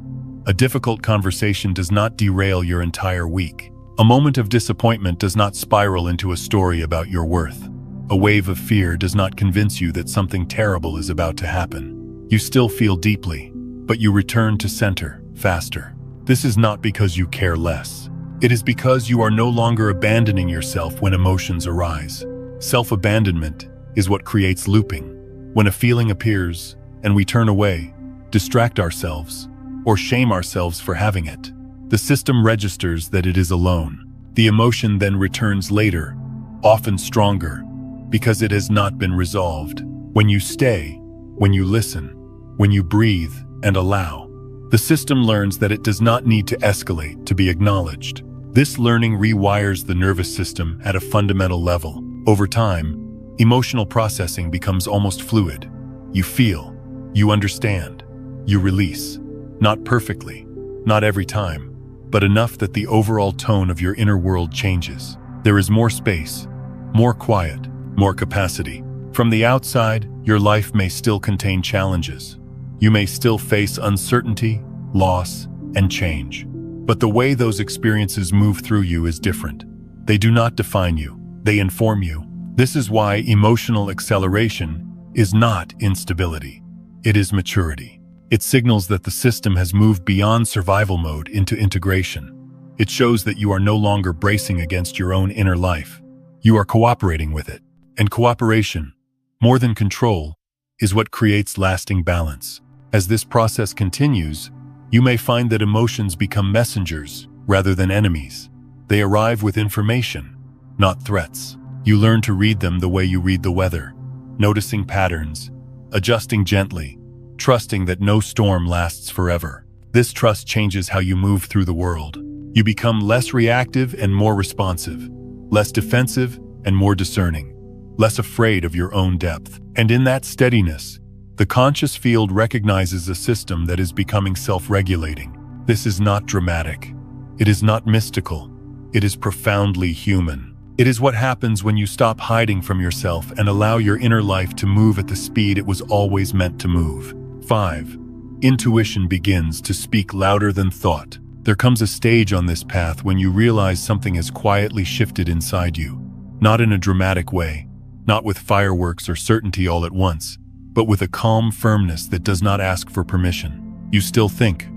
A difficult conversation does not derail your entire week. A moment of disappointment does not spiral into a story about your worth. A wave of fear does not convince you that something terrible is about to happen. You still feel deeply, but you return to center faster. This is not because you care less. It is because you are no longer abandoning yourself when emotions arise. Self-abandonment is what creates looping. When a feeling appears and we turn away, distract ourselves, or shame ourselves for having it, the system registers that it is alone. The emotion then returns later, often stronger, because it has not been resolved. When you stay, when you listen, when you breathe and allow, the system learns that it does not need to escalate to be acknowledged. This learning rewires the nervous system at a fundamental level. Over time, emotional processing becomes almost fluid. You feel, you understand, you release. Not perfectly, not every time, but enough that the overall tone of your inner world changes. There is more space, more quiet, more capacity. From the outside, your life may still contain challenges. You may still face uncertainty, loss, and change. But the way those experiences move through you is different. They do not define you, they inform you. This is why emotional acceleration is not instability. It is maturity. It signals that the system has moved beyond survival mode into integration. It shows that you are no longer bracing against your own inner life. You are cooperating with it. And cooperation, more than control, is what creates lasting balance. As this process continues, you may find that emotions become messengers rather than enemies. They arrive with information, not threats. You learn to read them the way you read the weather, noticing patterns, adjusting gently, trusting that no storm lasts forever. This trust changes how you move through the world. You become less reactive and more responsive, less defensive and more discerning, less afraid of your own depth. And in that steadiness, the conscious field recognizes a system that is becoming self-regulating. This is not dramatic. It is not mystical. It is profoundly human. It is what happens when you stop hiding from yourself and allow your inner life to move at the speed it was always meant to move. 5. Intuition begins to speak louder than thought. There comes a stage on this path when you realize something has quietly shifted inside you. Not in a dramatic way, not with fireworks or certainty all at once, but with a calm firmness that does not ask for permission. You still think,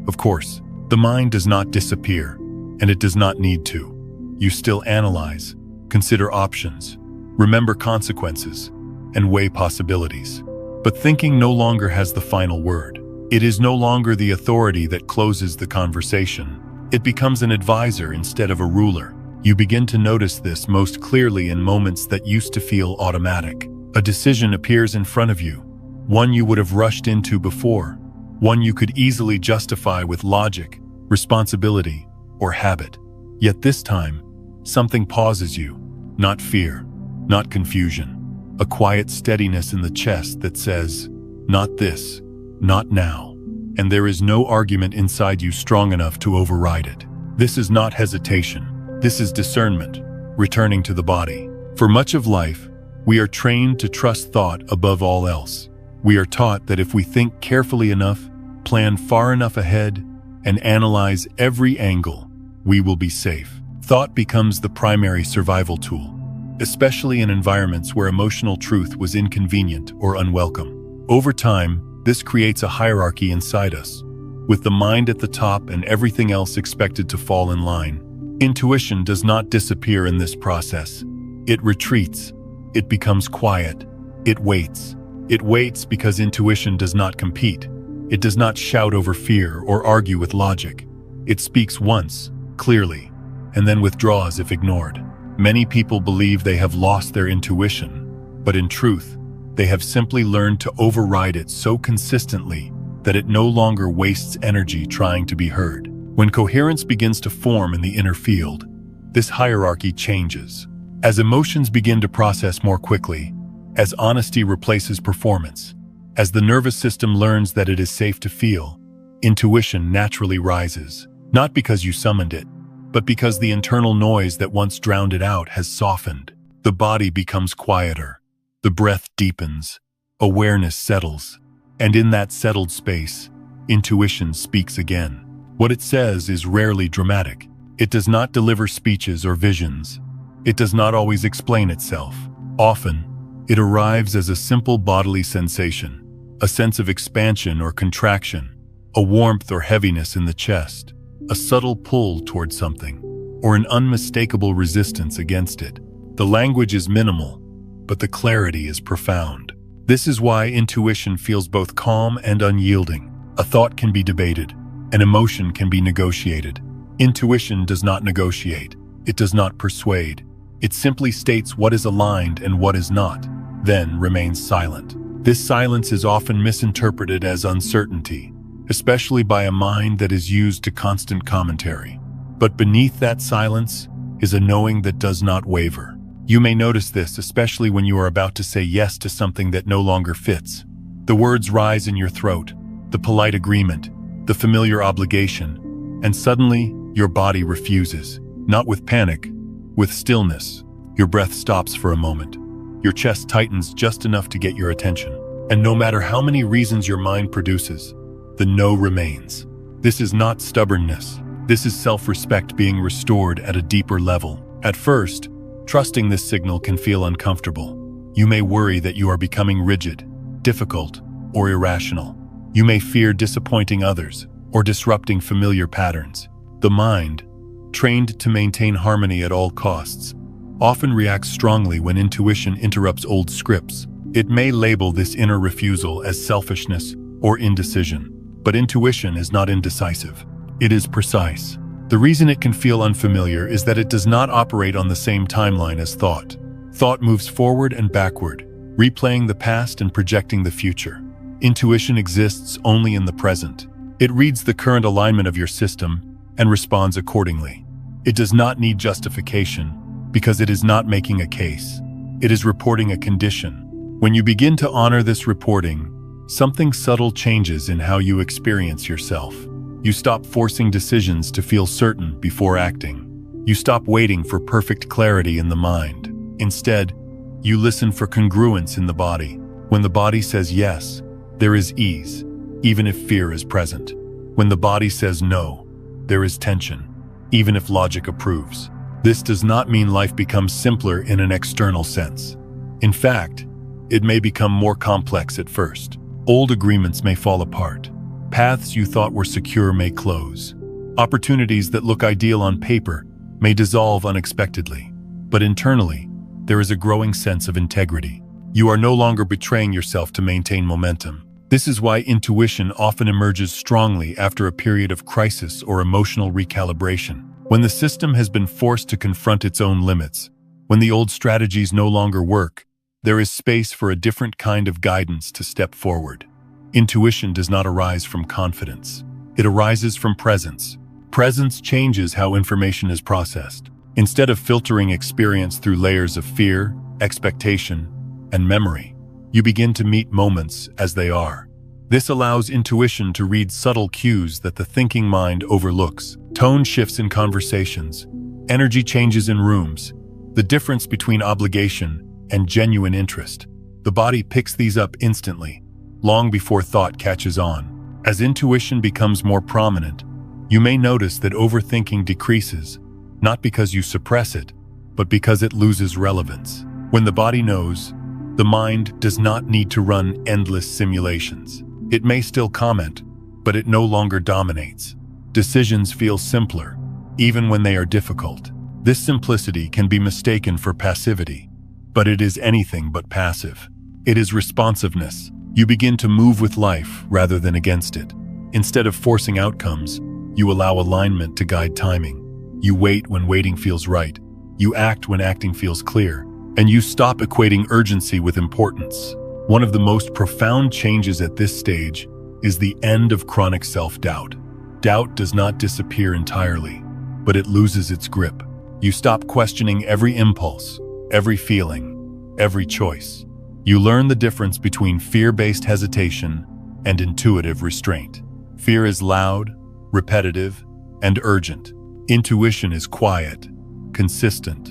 of course. The mind does not disappear, and it does not need to. You still analyze, consider options, remember consequences, and weigh possibilities. But thinking no longer has the final word. It is no longer the authority that closes the conversation. It becomes an advisor instead of a ruler. You begin to notice this most clearly in moments that used to feel automatic. A decision appears in front of you, one you would have rushed into before, one you could easily justify with logic, responsibility, or habit. Yet this time, something pauses you. Not fear, not confusion. A quiet steadiness in the chest that says, not this, not now. And there is no argument inside you strong enough to override it. This is not hesitation. This is discernment, returning to the body. For much of life, we are trained to trust thought above all else. We are taught that if we think carefully enough, plan far enough ahead, and analyze every angle, we will be safe. Thought becomes the primary survival tool, especially in environments where emotional truth was inconvenient or unwelcome. Over time, this creates a hierarchy inside us, with the mind at the top and everything else expected to fall in line. Intuition does not disappear in this process. It retreats. It becomes quiet. It waits. It waits because intuition does not compete. It does not shout over fear or argue with logic. It speaks once, clearly, and then withdraws if ignored. Many people believe they have lost their intuition, but in truth, they have simply learned to override it so consistently that it no longer wastes energy trying to be heard. When coherence begins to form in the inner field, this hierarchy changes. As emotions begin to process more quickly, as honesty replaces performance, as the nervous system learns that it is safe to feel, intuition naturally rises, not because you summoned it, but because the internal noise that once drowned it out has softened. The body becomes quieter, the breath deepens, awareness settles, and in that settled space, intuition speaks again. What it says is rarely dramatic. It does not deliver speeches or visions. It does not always explain itself. Often, it arrives as a simple bodily sensation, a sense of expansion or contraction, a warmth or heaviness in the chest, a subtle pull toward something, or an unmistakable resistance against it. The language is minimal, but the clarity is profound. This is why intuition feels both calm and unyielding. A thought can be debated, an emotion can be negotiated. Intuition does not negotiate. It does not persuade. It simply states what is aligned and what is not, then remains silent. This silence is often misinterpreted as uncertainty, especially by a mind that is used to constant commentary. But beneath that silence is a knowing that does not waver. You may notice this especially when you are about to say yes to something that no longer fits. The words rise in your throat, the polite agreement, the familiar obligation, and suddenly your body refuses, not with panic, with stillness. Your breath stops for a moment. Your chest tightens just enough to get your attention. And no matter how many reasons your mind produces, the no remains. This is not stubbornness. This is self-respect being restored at a deeper level. At first, trusting this signal can feel uncomfortable. You may worry that you are becoming rigid, difficult, or irrational. You may fear disappointing others or disrupting familiar patterns. The mind, trained to maintain harmony at all costs, often reacts strongly when intuition interrupts old scripts. It may label this inner refusal as selfishness or indecision, but intuition is not indecisive. It is precise. The reason it can feel unfamiliar is that it does not operate on the same timeline as thought. Thought moves forward and backward, replaying the past and projecting the future. Intuition exists only in the present. It reads the current alignment of your system and responds accordingly. It does not need justification because it is not making a case. It is reporting a condition. When you begin to honor this reporting, something subtle changes in how you experience yourself. You stop forcing decisions to feel certain before acting. You stop waiting for perfect clarity in the mind. Instead, you listen for congruence in the body. When the body says yes, there is ease, even if fear is present. When the body says no, there is tension, even if logic approves. This does not mean life becomes simpler in an external sense. In fact, it may become more complex at first. Old agreements may fall apart. Paths you thought were secure may close. Opportunities that look ideal on paper may dissolve unexpectedly. But internally, there is a growing sense of integrity. You are no longer betraying yourself to maintain momentum. This is why intuition often emerges strongly after a period of crisis or emotional recalibration. When the system has been forced to confront its own limits, when the old strategies no longer work, there is space for a different kind of guidance to step forward. Intuition does not arise from confidence. It arises from presence. Presence changes how information is processed. Instead of filtering experience through layers of fear, expectation, and memory, you begin to meet moments as they are. This allows intuition to read subtle cues that the thinking mind overlooks. Tone shifts in conversations, energy changes in rooms, the difference between obligation and genuine interest. The body picks these up instantly, long before thought catches on. As intuition becomes more prominent, you may notice that overthinking decreases, not because you suppress it, but because it loses relevance. When the body knows, the mind does not need to run endless simulations. It may still comment, but it no longer dominates. Decisions feel simpler, even when they are difficult. This simplicity can be mistaken for passivity, but it is anything but passive. It is responsiveness. You begin to move with life rather than against it. Instead of forcing outcomes, you allow alignment to guide timing. You wait when waiting feels right. You act when acting feels clear. And you stop equating urgency with importance. One of the most profound changes at this stage is the end of chronic self-doubt. Doubt does not disappear entirely, but it loses its grip. You stop questioning every impulse, every feeling, every choice. You learn the difference between fear-based hesitation and intuitive restraint. Fear is loud, repetitive, and urgent. Intuition is quiet, consistent,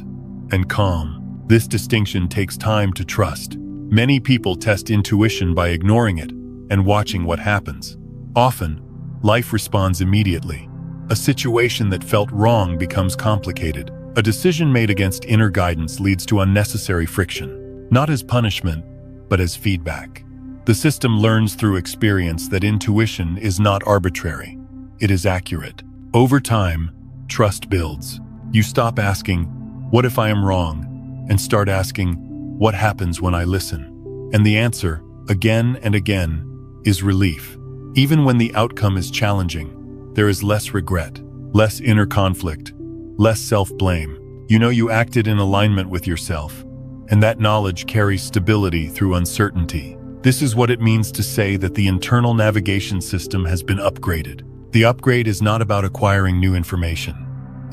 and calm. This distinction takes time to trust. Many people test intuition by ignoring it and watching what happens. Often, life responds immediately. A situation that felt wrong becomes complicated. A decision made against inner guidance leads to unnecessary friction, not as punishment, but as feedback. The system learns through experience that intuition is not arbitrary. It is accurate. Over time, trust builds. You stop asking, "What if I am wrong?" and start asking, "What happens when I listen?" And the answer, again and again, is relief. Even when the outcome is challenging, there is less regret, less inner conflict, less self-blame. You know you acted in alignment with yourself, and that knowledge carries stability through uncertainty. This is what it means to say that the internal navigation system has been upgraded. The upgrade is not about acquiring new information.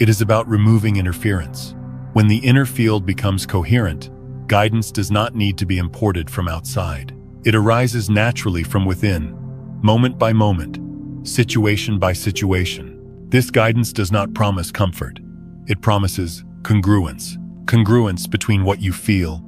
It is about removing interference. When the inner field becomes coherent, guidance does not need to be imported from outside. It arises naturally from within, moment by moment, situation by situation. This guidance does not promise comfort. It promises congruence. Congruence between what you feel,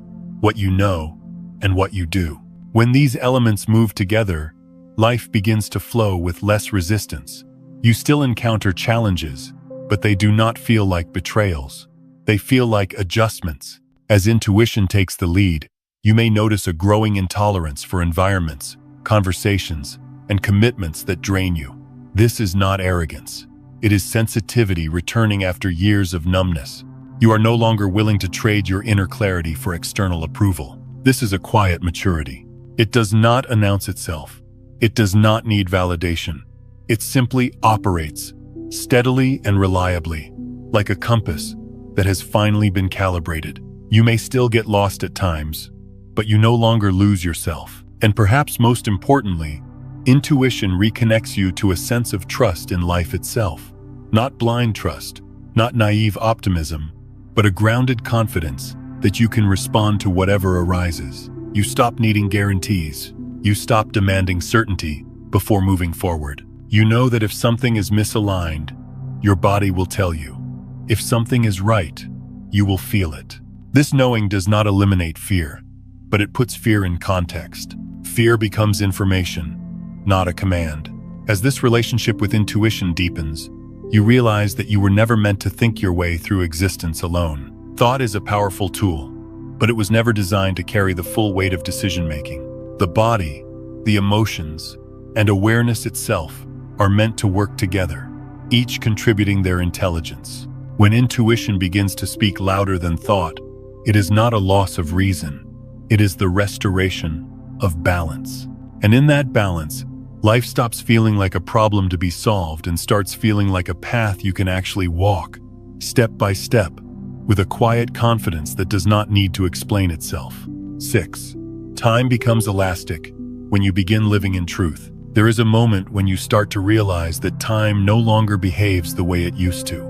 what you know, and what you do. When these elements move together, life begins to flow with less resistance. You still encounter challenges, but they do not feel like betrayals. They feel like adjustments. As intuition takes the lead, you may notice a growing intolerance for environments, conversations, and commitments that drain you. This is not arrogance. It is sensitivity returning after years of numbness. You are no longer willing to trade your inner clarity for external approval. This is a quiet maturity. It does not announce itself. It does not need validation. It simply operates, steadily and reliably, like a compass that has finally been calibrated. You may still get lost at times, but you no longer lose yourself. And perhaps most importantly, intuition reconnects you to a sense of trust in life itself. Not blind trust, not naive optimism, but a grounded confidence that you can respond to whatever arises. You stop needing guarantees. You stop demanding certainty before moving forward. You know that if something is misaligned, your body will tell you. If something is right, you will feel it. This knowing does not eliminate fear, but it puts fear in context. Fear becomes information, not a command. As this relationship with intuition deepens, you realize that you were never meant to think your way through existence alone. Thought is a powerful tool, but it was never designed to carry the full weight of decision-making. The body, the emotions, and awareness itself are meant to work together, each contributing their intelligence. When intuition begins to speak louder than thought, it is not a loss of reason. It is the restoration of balance. And in that balance, life stops feeling like a problem to be solved and starts feeling like a path you can actually walk, step by step, with a quiet confidence that does not need to explain itself. 6. Time becomes elastic when you begin living in truth. There is a moment when you start to realize that time no longer behaves the way it used to.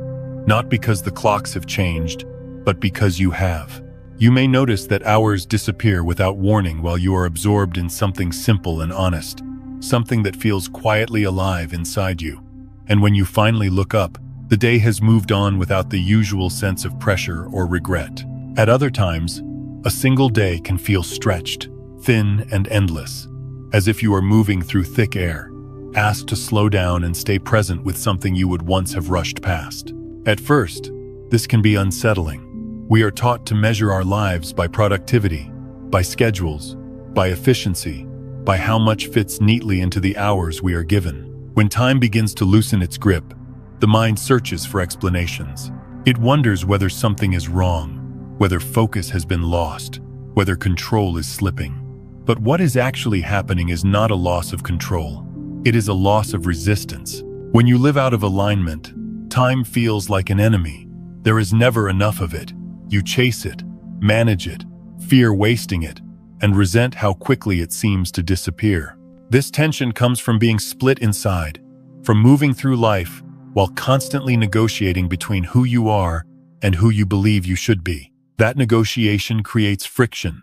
Not because the clocks have changed, but because you have. You may notice that hours disappear without warning while you are absorbed in something simple and honest, something that feels quietly alive inside you. And when you finally look up, the day has moved on without the usual sense of pressure or regret. At other times, a single day can feel stretched, thin, and endless, as if you are moving through thick air, asked to slow down and stay present with something you would once have rushed past. At first, this can be unsettling. We are taught to measure our lives by productivity, by schedules, by efficiency, by how much fits neatly into the hours we are given. When time begins to loosen its grip, the mind searches for explanations. It wonders whether something is wrong, whether focus has been lost, whether control is slipping. But what is actually happening is not a loss of control. It is a loss of resistance. When you live out of alignment, time feels like an enemy. There is never enough of it. You chase it, manage it, fear wasting it, and resent how quickly it seems to disappear. This tension comes from being split inside, from moving through life while constantly negotiating between who you are and who you believe you should be. That negotiation creates friction,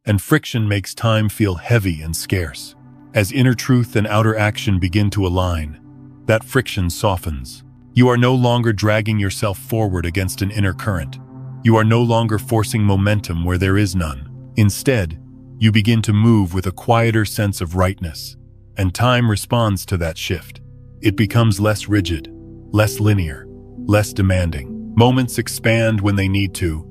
and friction makes time feel heavy and scarce. As inner truth and outer action begin to align, that friction softens. You are no longer dragging yourself forward against an inner current. You are no longer forcing momentum where there is none. Instead, you begin to move with a quieter sense of rightness, and time responds to that shift. It becomes less rigid, less linear, less demanding. Moments expand when they need to,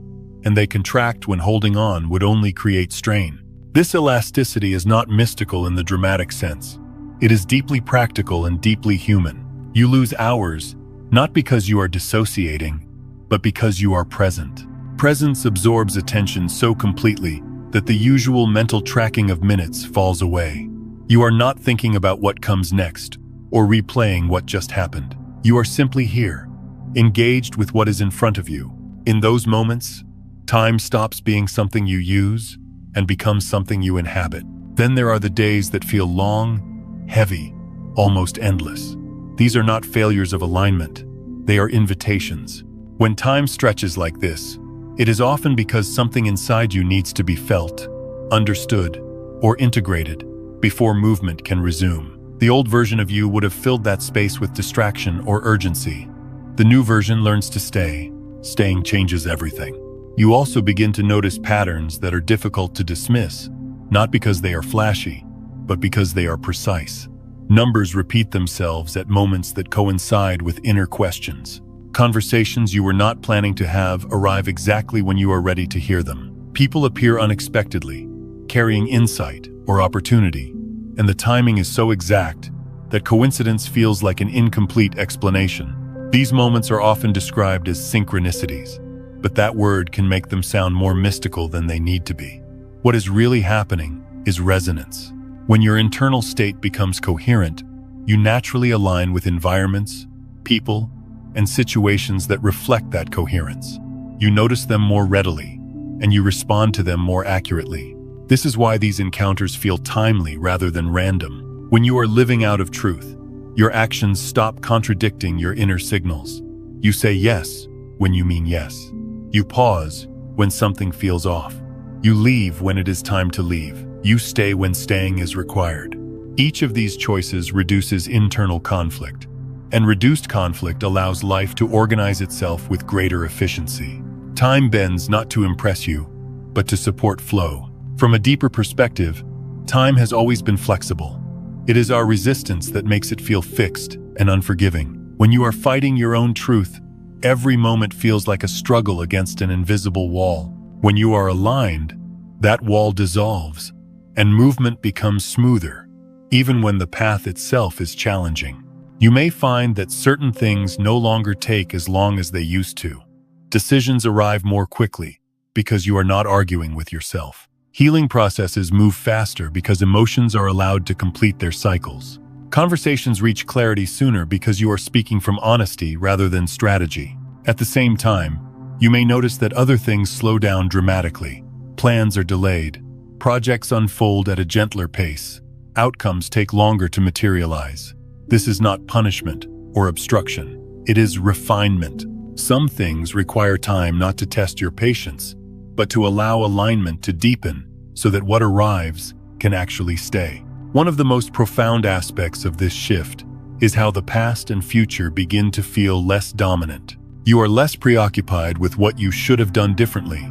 and they contract when holding on would only create strain. This elasticity is not mystical in the dramatic sense. It is deeply practical and deeply human. You lose hours, not because you are dissociating, but because you are present. Presence absorbs attention so completely that the usual mental tracking of minutes falls away. You are not thinking about what comes next, or replaying what just happened. You are simply here, engaged with what is in front of you. In those moments, time stops being something you use and becomes something you inhabit. Then there are the days that feel long, heavy, almost endless. These are not failures of alignment. They are invitations. When time stretches like this, it is often because something inside you needs to be felt, understood, or integrated before movement can resume. The old version of you would have filled that space with distraction or urgency. The new version learns to stay. Staying changes everything. You also begin to notice patterns that are difficult to dismiss, not because they are flashy, but because they are precise. Numbers repeat themselves at moments that coincide with inner questions. Conversations you were not planning to have arrive exactly when you are ready to hear them. People appear unexpectedly, carrying insight or opportunity, and the timing is so exact that coincidence feels like an incomplete explanation. These moments are often described as synchronicities, but that word can make them sound more mystical than they need to be. What is really happening is resonance. When your internal state becomes coherent, you naturally align with environments, people, and situations that reflect that coherence. You notice them more readily, and you respond to them more accurately. This is why these encounters feel timely rather than random. When you are living out of truth, your actions stop contradicting your inner signals. You say yes when you mean yes. You pause when something feels off. You leave when it is time to leave. You stay when staying is required. Each of these choices reduces internal conflict, and reduced conflict allows life to organize itself with greater efficiency. Time bends not to impress you, but to support flow. From a deeper perspective, time has always been flexible. It is our resistance that makes it feel fixed and unforgiving. When you are fighting your own truth, every moment feels like a struggle against an invisible wall. When you are aligned, that wall dissolves, and movement becomes smoother, even when the path itself is challenging. You may find that certain things no longer take as long as they used to. Decisions arrive more quickly because you are not arguing with yourself. Healing processes move faster because emotions are allowed to complete their cycles. Conversations reach clarity sooner because you are speaking from honesty rather than strategy. At the same time, you may notice that other things slow down dramatically. Plans are delayed. Projects unfold at a gentler pace. Outcomes take longer to materialize. This is not punishment or obstruction. It is refinement. Some things require time not to test your patience, but to allow alignment to deepen so that what arrives can actually stay. One of the most profound aspects of this shift is how the past and future begin to feel less dominant. You are less preoccupied with what you should have done differently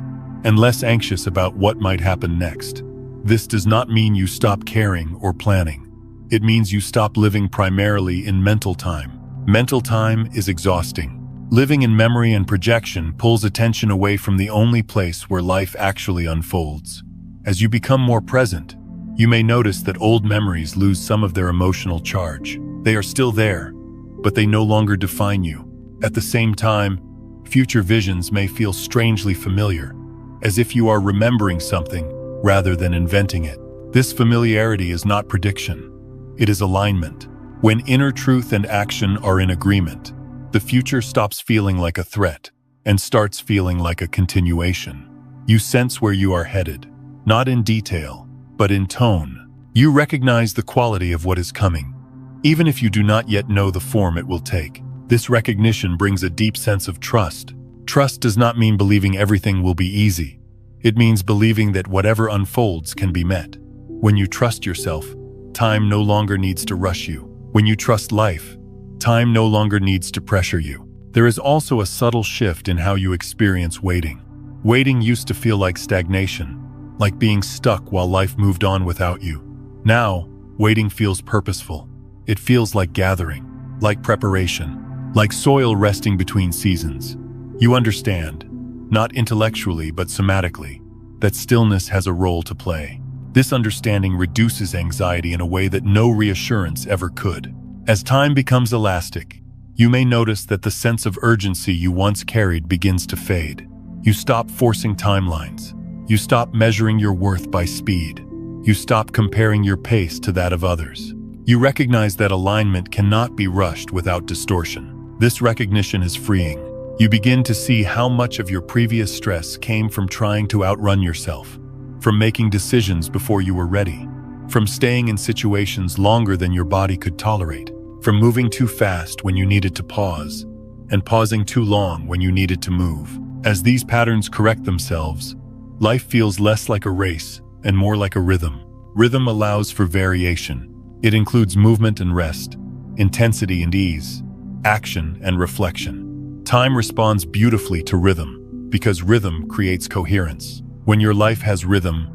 and less anxious about what might happen next. This does not mean you stop caring or planning. It means you stop living primarily in mental time. Mental time is exhausting. Living in memory and projection pulls attention away from the only place where life actually unfolds. As you become more present, you may notice that old memories lose some of their emotional charge. They are still there, but they no longer define you. At the same time, future visions may feel strangely familiar, as if you are remembering something rather than inventing it. This familiarity is not prediction. It is alignment. When inner truth and action are in agreement, the future stops feeling like a threat and starts feeling like a continuation. You sense where you are headed, not in detail, but in tone. You recognize the quality of what is coming, even if you do not yet know the form it will take. This recognition brings a deep sense of trust. Trust does not mean believing everything will be easy. It means believing that whatever unfolds can be met. When you trust yourself, time no longer needs to rush you. When you trust life, time no longer needs to pressure you. There is also a subtle shift in how you experience waiting. Waiting used to feel like stagnation, like being stuck while life moved on without you. Now, waiting feels purposeful. It feels like gathering, like preparation, like soil resting between seasons. You understand, not intellectually but somatically, that stillness has a role to play. This understanding reduces anxiety in a way that no reassurance ever could. As time becomes elastic, you may notice that the sense of urgency you once carried begins to fade. You stop forcing timelines. You stop measuring your worth by speed. You stop comparing your pace to that of others. You recognize that alignment cannot be rushed without distortion. This recognition is freeing. You begin to see how much of your previous stress came from trying to outrun yourself, from making decisions before you were ready, from staying in situations longer than your body could tolerate, from moving too fast when you needed to pause, and pausing too long when you needed to move. As these patterns correct themselves, life feels less like a race and more like a rhythm. Rhythm allows for variation. It includes movement and rest, intensity and ease, action and reflection. Time responds beautifully to rhythm because rhythm creates coherence. When your life has rhythm,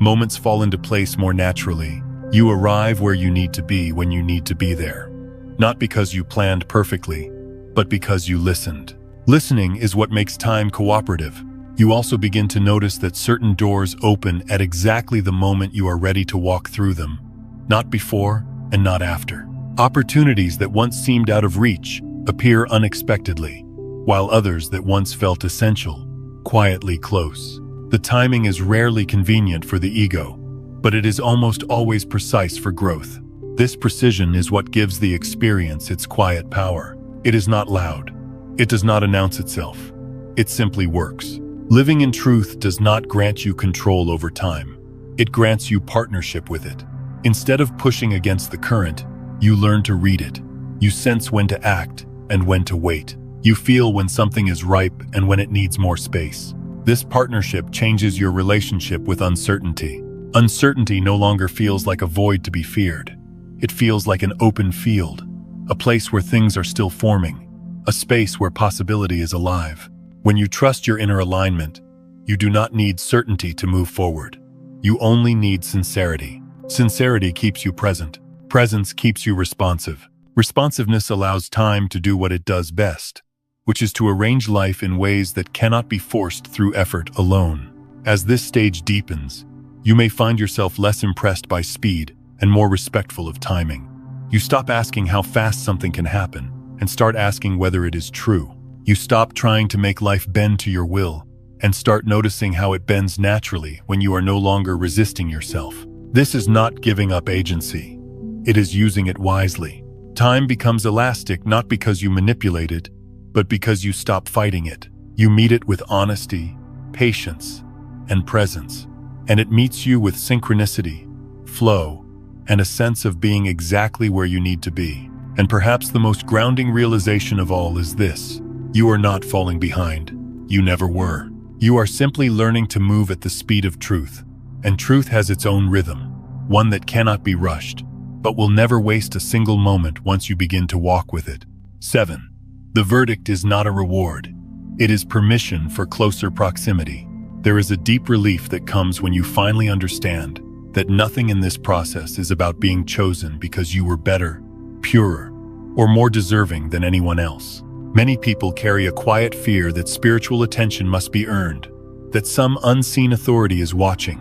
moments fall into place more naturally. You arrive where you need to be when you need to be there. Not because you planned perfectly, but because you listened. Listening is what makes time cooperative. You also begin to notice that certain doors open at exactly the moment you are ready to walk through them, not before and not after. Opportunities that once seemed out of reach appear unexpectedly, while others that once felt essential, quietly close. The timing is rarely convenient for the ego, but it is almost always precise for growth. This precision is what gives the experience its quiet power. It is not loud. It does not announce itself. It simply works. Living in truth does not grant you control over time. It grants you partnership with it. Instead of pushing against the current, you learn to read it. You sense when to act and when to wait. You feel when something is ripe and when it needs more space. This partnership changes your relationship with uncertainty. Uncertainty no longer feels like a void to be feared. It feels like an open field, a place where things are still forming, a space where possibility is alive. When you trust your inner alignment, you do not need certainty to move forward. You only need sincerity. Sincerity keeps you present. Presence keeps you responsive. Responsiveness allows time to do what it does best, which is to arrange life in ways that cannot be forced through effort alone. As this stage deepens, you may find yourself less impressed by speed and more respectful of timing. You stop asking how fast something can happen and start asking whether it is true. You stop trying to make life bend to your will and start noticing how it bends naturally when you are no longer resisting yourself. This is not giving up agency. It is using it wisely. Time becomes elastic not because you manipulate it, but because you stop fighting it. You meet it with honesty, patience, and presence, and it meets you with synchronicity, flow, and a sense of being exactly where you need to be. And perhaps the most grounding realization of all is this: you are not falling behind. You never were. You are simply learning to move at the speed of truth, and truth has its own rhythm, one that cannot be rushed, but will never waste a single moment once you begin to walk with it. 7. The verdict is not a reward. It is permission for closer proximity. There is a deep relief that comes when you finally understand that nothing in this process is about being chosen because you were better, purer, or more deserving than anyone else. Many people carry a quiet fear that spiritual attention must be earned, that some unseen authority is watching,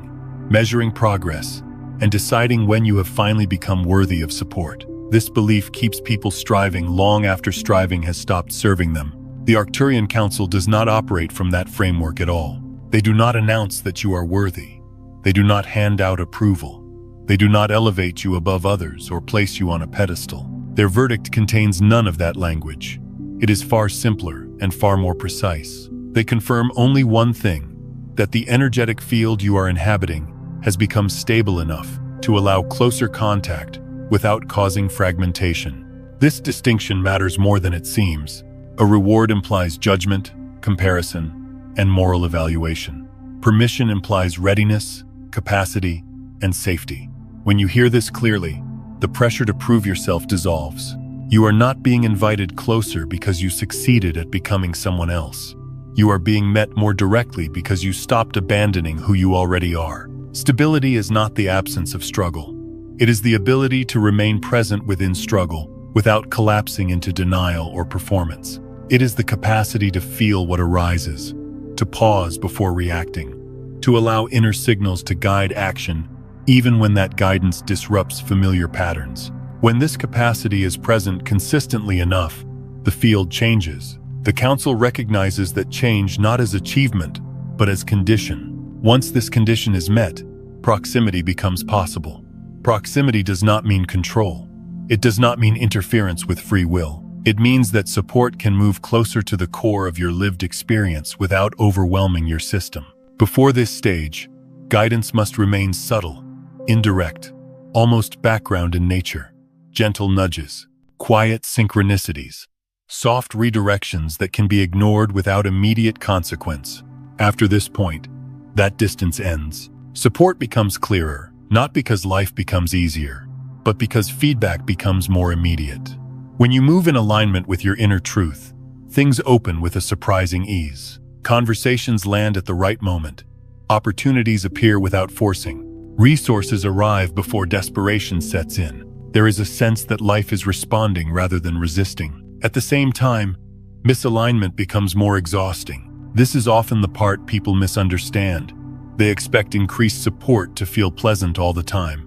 measuring progress, and deciding when you have finally become worthy of support. This belief keeps people striving long after striving has stopped serving them. The Arcturian Council does not operate from that framework at all. They do not announce that you are worthy. They do not hand out approval. They do not elevate you above others or place you on a pedestal. Their verdict contains none of that language. It is far simpler and far more precise. They confirm only one thing: that the energetic field you are inhabiting has become stable enough to allow closer contact without causing fragmentation. This distinction matters more than it seems. A reward implies judgment, comparison, and moral evaluation. Permission implies readiness, capacity, and safety. When you hear this clearly, the pressure to prove yourself dissolves. You are not being invited closer because you succeeded at becoming someone else. You are being met more directly because you stopped abandoning who you already are. Stability is not the absence of struggle. It is the ability to remain present within struggle without collapsing into denial or performance. It is the capacity to feel what arises, to pause before reacting, to allow inner signals to guide action even when that guidance disrupts familiar patterns. When this capacity is present consistently enough, the field changes. The Council recognizes that change not as achievement, but as condition. Once this condition is met, proximity becomes possible. Proximity does not mean control. It does not mean interference with free will. It means that support can move closer to the core of your lived experience without overwhelming your system. Before this stage, guidance must remain subtle, indirect, almost background in nature. Gentle nudges, quiet synchronicities, soft redirections that can be ignored without immediate consequence. After this point, that distance ends. Support becomes clearer, not because life becomes easier, but because feedback becomes more immediate. When you move in alignment with your inner truth, things open with a surprising ease. Conversations land at the right moment. Opportunities appear without forcing. Resources arrive before desperation sets in. There is a sense that life is responding rather than resisting. At the same time, misalignment becomes more exhausting. This is often the part people misunderstand. They expect increased support to feel pleasant all the time.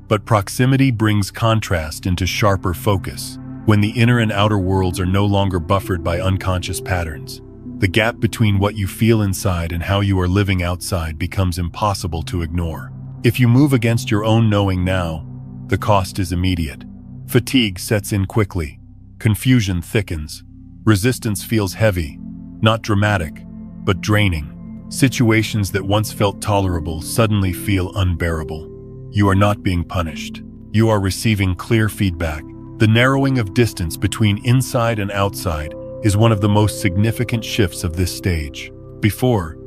But proximity brings contrast into sharper focus. When the inner and outer worlds are no longer buffered by unconscious patterns, the gap between what you feel inside and how you are living outside becomes impossible to ignore. If you move against your own knowing now, the cost is immediate. Fatigue sets in quickly. Confusion thickens. Resistance feels heavy, not dramatic, but draining. Situations that once felt tolerable suddenly feel unbearable. You are not being punished. You are receiving clear feedback. The narrowing of distance between inside and outside is one of the most significant shifts of this stage. Before,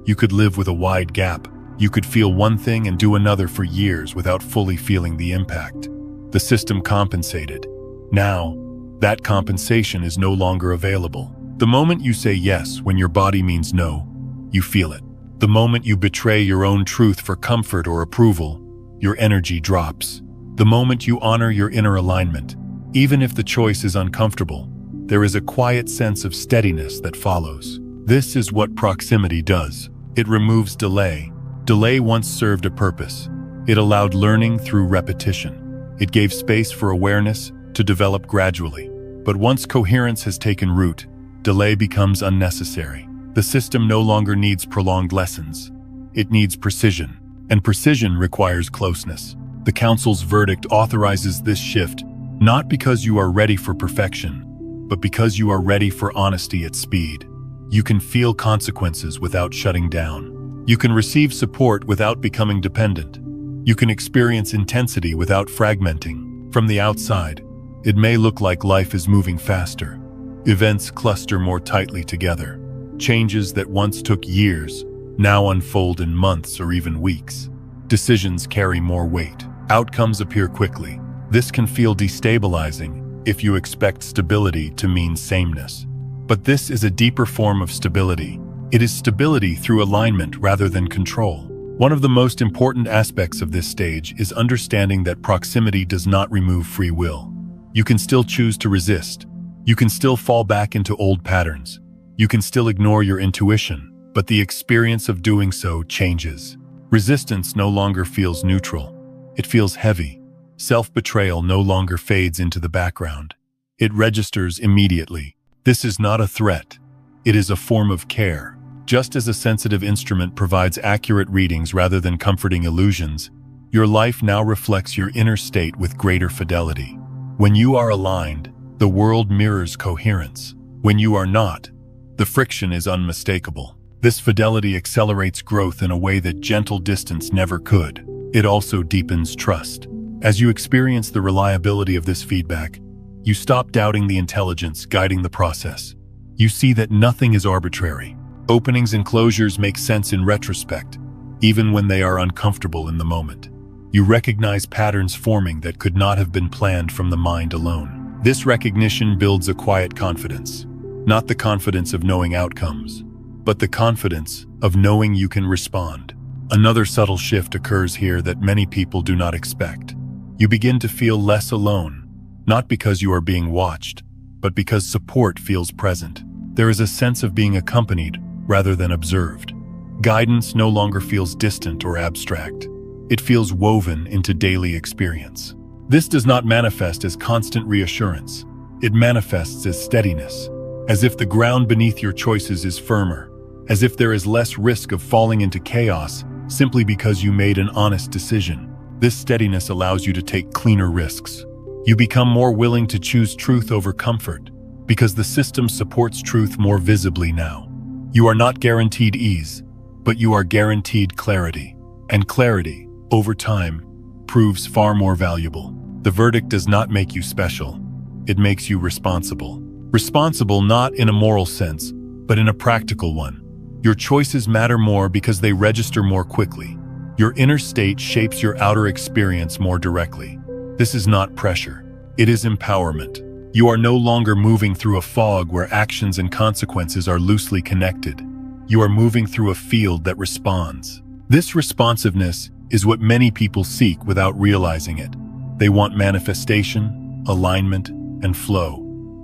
you could live with a wide gap. You could feel one thing and do another for years without fully feeling the impact. The system compensated. Now, that compensation is no longer available. The moment you say yes when your body means no, you feel it. The moment you betray your own truth for comfort or approval, your energy drops. The moment you honor your inner alignment, even if the choice is uncomfortable, there is a quiet sense of steadiness that follows. This is what proximity does. It removes delay. Delay once served a purpose. It allowed learning through repetition. It gave space for awareness to develop gradually. But once coherence has taken root, delay becomes unnecessary. The system no longer needs prolonged lessons. It needs precision, and precision requires closeness. The Council's verdict authorizes this shift, not because you are ready for perfection, but because you are ready for honesty at speed. You can feel consequences without shutting down. You can receive support without becoming dependent. You can experience intensity without fragmenting. From the outside, it may look like life is moving faster. Events cluster more tightly together. Changes that once took years now unfold in months or even weeks. Decisions carry more weight. Outcomes appear quickly. This can feel destabilizing if you expect stability to mean sameness. But this is a deeper form of stability. It is stability through alignment rather than control. One of the most important aspects of this stage is understanding that proximity does not remove free will. You can still choose to resist. You can still fall back into old patterns. You can still ignore your intuition, but the experience of doing so changes. Resistance no longer feels neutral. It feels heavy. Self-betrayal no longer fades into the background. It registers immediately. This is not a threat. It is a form of care. Just as a sensitive instrument provides accurate readings rather than comforting illusions, your life now reflects your inner state with greater fidelity. When you are aligned, the world mirrors coherence. When you are not, the friction is unmistakable. This fidelity accelerates growth in a way that gentle distance never could. It also deepens trust. As you experience the reliability of this feedback, you stop doubting the intelligence guiding the process. You see that nothing is arbitrary. Openings and closures make sense in retrospect, even when they are uncomfortable in the moment. You recognize patterns forming that could not have been planned from the mind alone. This recognition builds a quiet confidence, not the confidence of knowing outcomes, but the confidence of knowing you can respond. Another subtle shift occurs here that many people do not expect. You begin to feel less alone, not because you are being watched, but because support feels present. There is a sense of being accompanied rather than observed. Guidance no longer feels distant or abstract. It feels woven into daily experience. This does not manifest as constant reassurance. It manifests as steadiness, as if the ground beneath your choices is firmer, as if there is less risk of falling into chaos simply because you made an honest decision. This steadiness allows you to take cleaner risks. You become more willing to choose truth over comfort, because the system supports truth more visibly now. You are not guaranteed ease, but you are guaranteed clarity. And clarity, over time, proves far more valuable. The verdict does not make you special. It makes you responsible. Responsible not in a moral sense, but in a practical one. Your choices matter more because they register more quickly. Your inner state shapes your outer experience more directly. This is not pressure. It is empowerment. You are no longer moving through a fog where actions and consequences are loosely connected. You are moving through a field that responds. This responsiveness is what many people seek without realizing it. They want manifestation, alignment, and flow,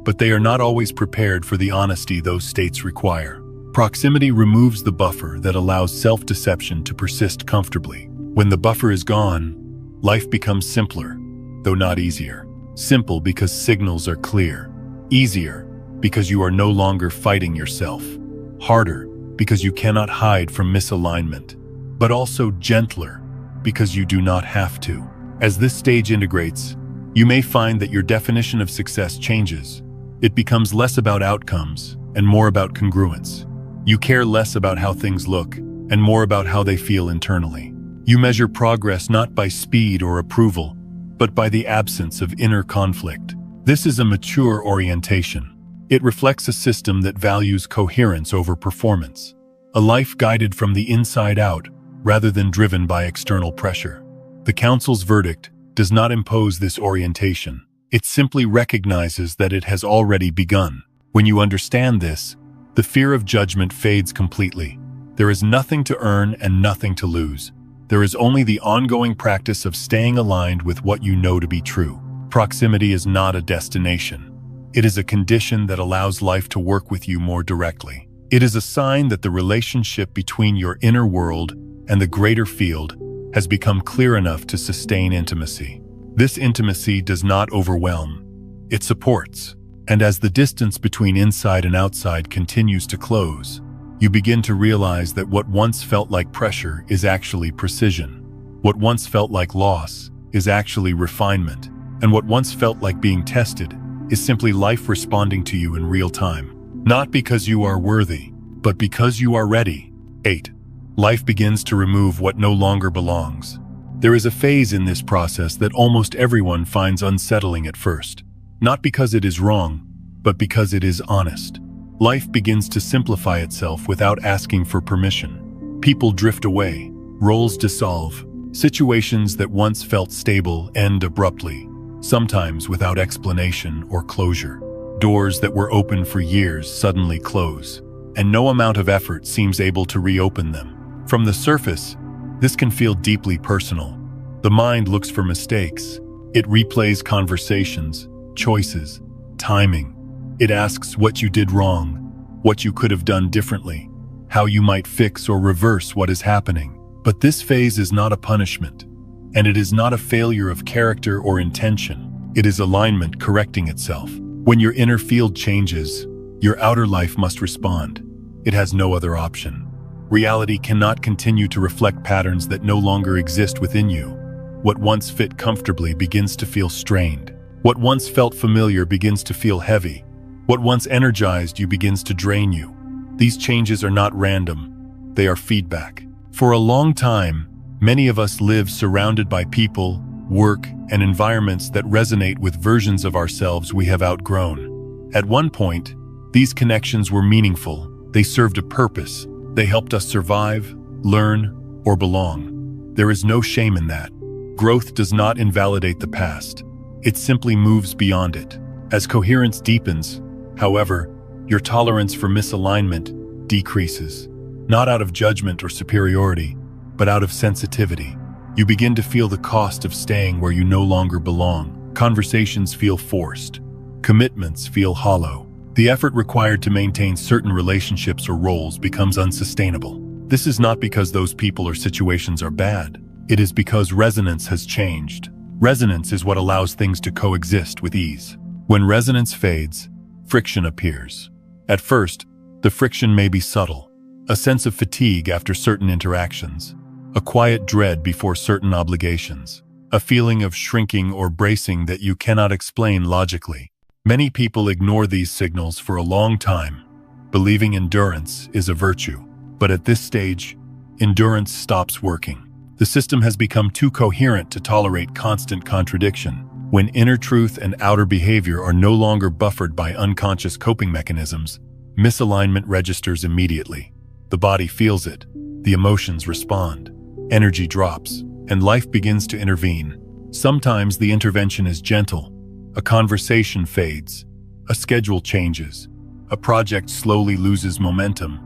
but they are not always prepared for the honesty those states require. Proximity removes the buffer that allows self-deception to persist comfortably. When the buffer is gone, life becomes simpler, though not easier. Simple because signals are clear. Easier because you are no longer fighting yourself. Harder because you cannot hide from misalignment. But also gentler because you do not have to. As this stage integrates, you may find that your definition of success changes. It becomes less about outcomes and more about congruence. You care less about how things look and more about how they feel internally. You measure progress not by speed or approval, but by the absence of inner conflict. This is a mature orientation. It reflects a system that values coherence over performance, a life guided from the inside out rather than driven by external pressure. The Council's verdict does not impose this orientation. It simply recognizes that it has already begun. When you understand this, the fear of judgment fades completely. There is nothing to earn and nothing to lose. There is only the ongoing practice of staying aligned with what you know to be true. Proximity is not a destination. It is a condition that allows life to work with you more directly. It is a sign that the relationship between your inner world and the greater field has become clear enough to sustain intimacy. This intimacy does not overwhelm, it supports. And as the distance between inside and outside continues to close, you begin to realize that what once felt like pressure is actually precision. What once felt like loss is actually refinement. And what once felt like being tested is simply life responding to you in real time. Not because you are worthy, but because you are ready. 8. Life begins to remove what no longer belongs. There is a phase in this process that almost everyone finds unsettling at first. Not because it is wrong, but because it is honest. Life begins to simplify itself without asking for permission. People drift away, roles dissolve, situations that once felt stable end abruptly, sometimes without explanation or closure. Doors that were open for years suddenly close, and no amount of effort seems able to reopen them. From the surface, this can feel deeply personal. The mind looks for mistakes. It replays conversations, choices, timing. It asks what you did wrong, what you could have done differently, how you might fix or reverse what is happening. But this phase is not a punishment, and it is not a failure of character or intention. It is alignment correcting itself. When your inner field changes, your outer life must respond. It has no other option. Reality cannot continue to reflect patterns that no longer exist within you. What once fit comfortably begins to feel strained. What once felt familiar begins to feel heavy. What once energized you begins to drain you. These changes are not random. They are feedback. For a long time, many of us live surrounded by people, work, and environments that resonate with versions of ourselves we have outgrown. At one point, these connections were meaningful. They served a purpose. They helped us survive, learn, or belong. There is no shame in that. Growth does not invalidate the past. It simply moves beyond it. As coherence deepens, however, your tolerance for misalignment decreases. Not out of judgment or superiority, but out of sensitivity. You begin to feel the cost of staying where you no longer belong. Conversations feel forced. Commitments feel hollow. The effort required to maintain certain relationships or roles becomes unsustainable. This is not because those people or situations are bad. It is because resonance has changed. Resonance is what allows things to coexist with ease. When resonance fades, friction appears. At first, the friction may be subtle. A sense of fatigue after certain interactions. A quiet dread before certain obligations. A feeling of shrinking or bracing that you cannot explain logically. Many people ignore these signals for a long time, believing endurance is a virtue. But at this stage, endurance stops working. The system has become too coherent to tolerate constant contradiction. When inner truth and outer behavior are no longer buffered by unconscious coping mechanisms, misalignment registers immediately. The body feels it, the emotions respond, energy drops, and life begins to intervene. Sometimes the intervention is gentle. A conversation fades, a schedule changes, a project slowly loses momentum.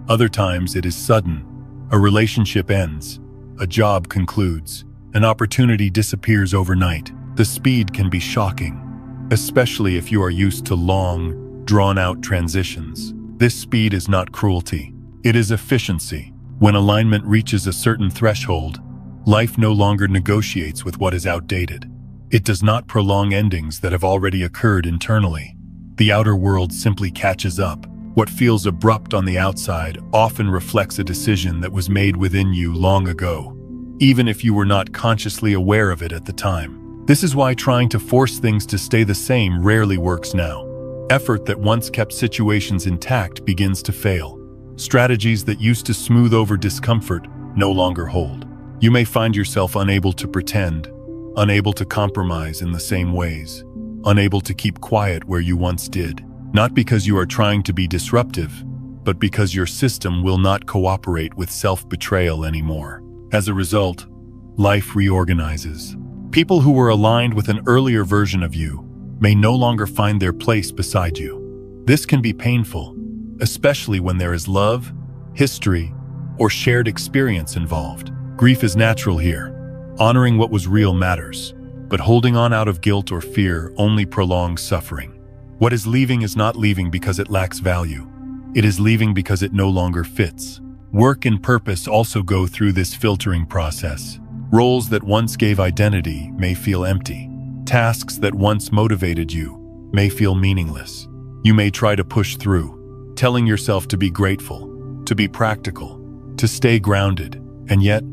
Other times it is sudden. A relationship ends. A job concludes. An opportunity disappears overnight. The speed can be shocking, especially if you are used to long, drawn-out transitions. This speed is not cruelty. It is efficiency. When alignment reaches a certain threshold, life no longer negotiates with what is outdated. It does not prolong endings that have already occurred internally. The outer world simply catches up. What feels abrupt on the outside often reflects a decision that was made within you long ago, even if you were not consciously aware of it at the time. This is why trying to force things to stay the same rarely works now. Effort that once kept situations intact begins to fail. Strategies that used to smooth over discomfort no longer hold. You may find yourself unable to pretend, unable to compromise in the same ways, unable to keep quiet where you once did. Not because you are trying to be disruptive, but because your system will not cooperate with self-betrayal anymore. As a result, life reorganizes. People who were aligned with an earlier version of you may no longer find their place beside you. This can be painful, especially when there is love, history, or shared experience involved. Grief is natural here. Honoring what was real matters, but holding on out of guilt or fear only prolongs suffering. What is leaving is not leaving because it lacks value. It is leaving because it no longer fits. Work and purpose also go through this filtering process. Roles that once gave identity may feel empty. Tasks that once motivated you may feel meaningless. You may try to push through, telling yourself to be grateful, to be practical, to stay grounded, and yet,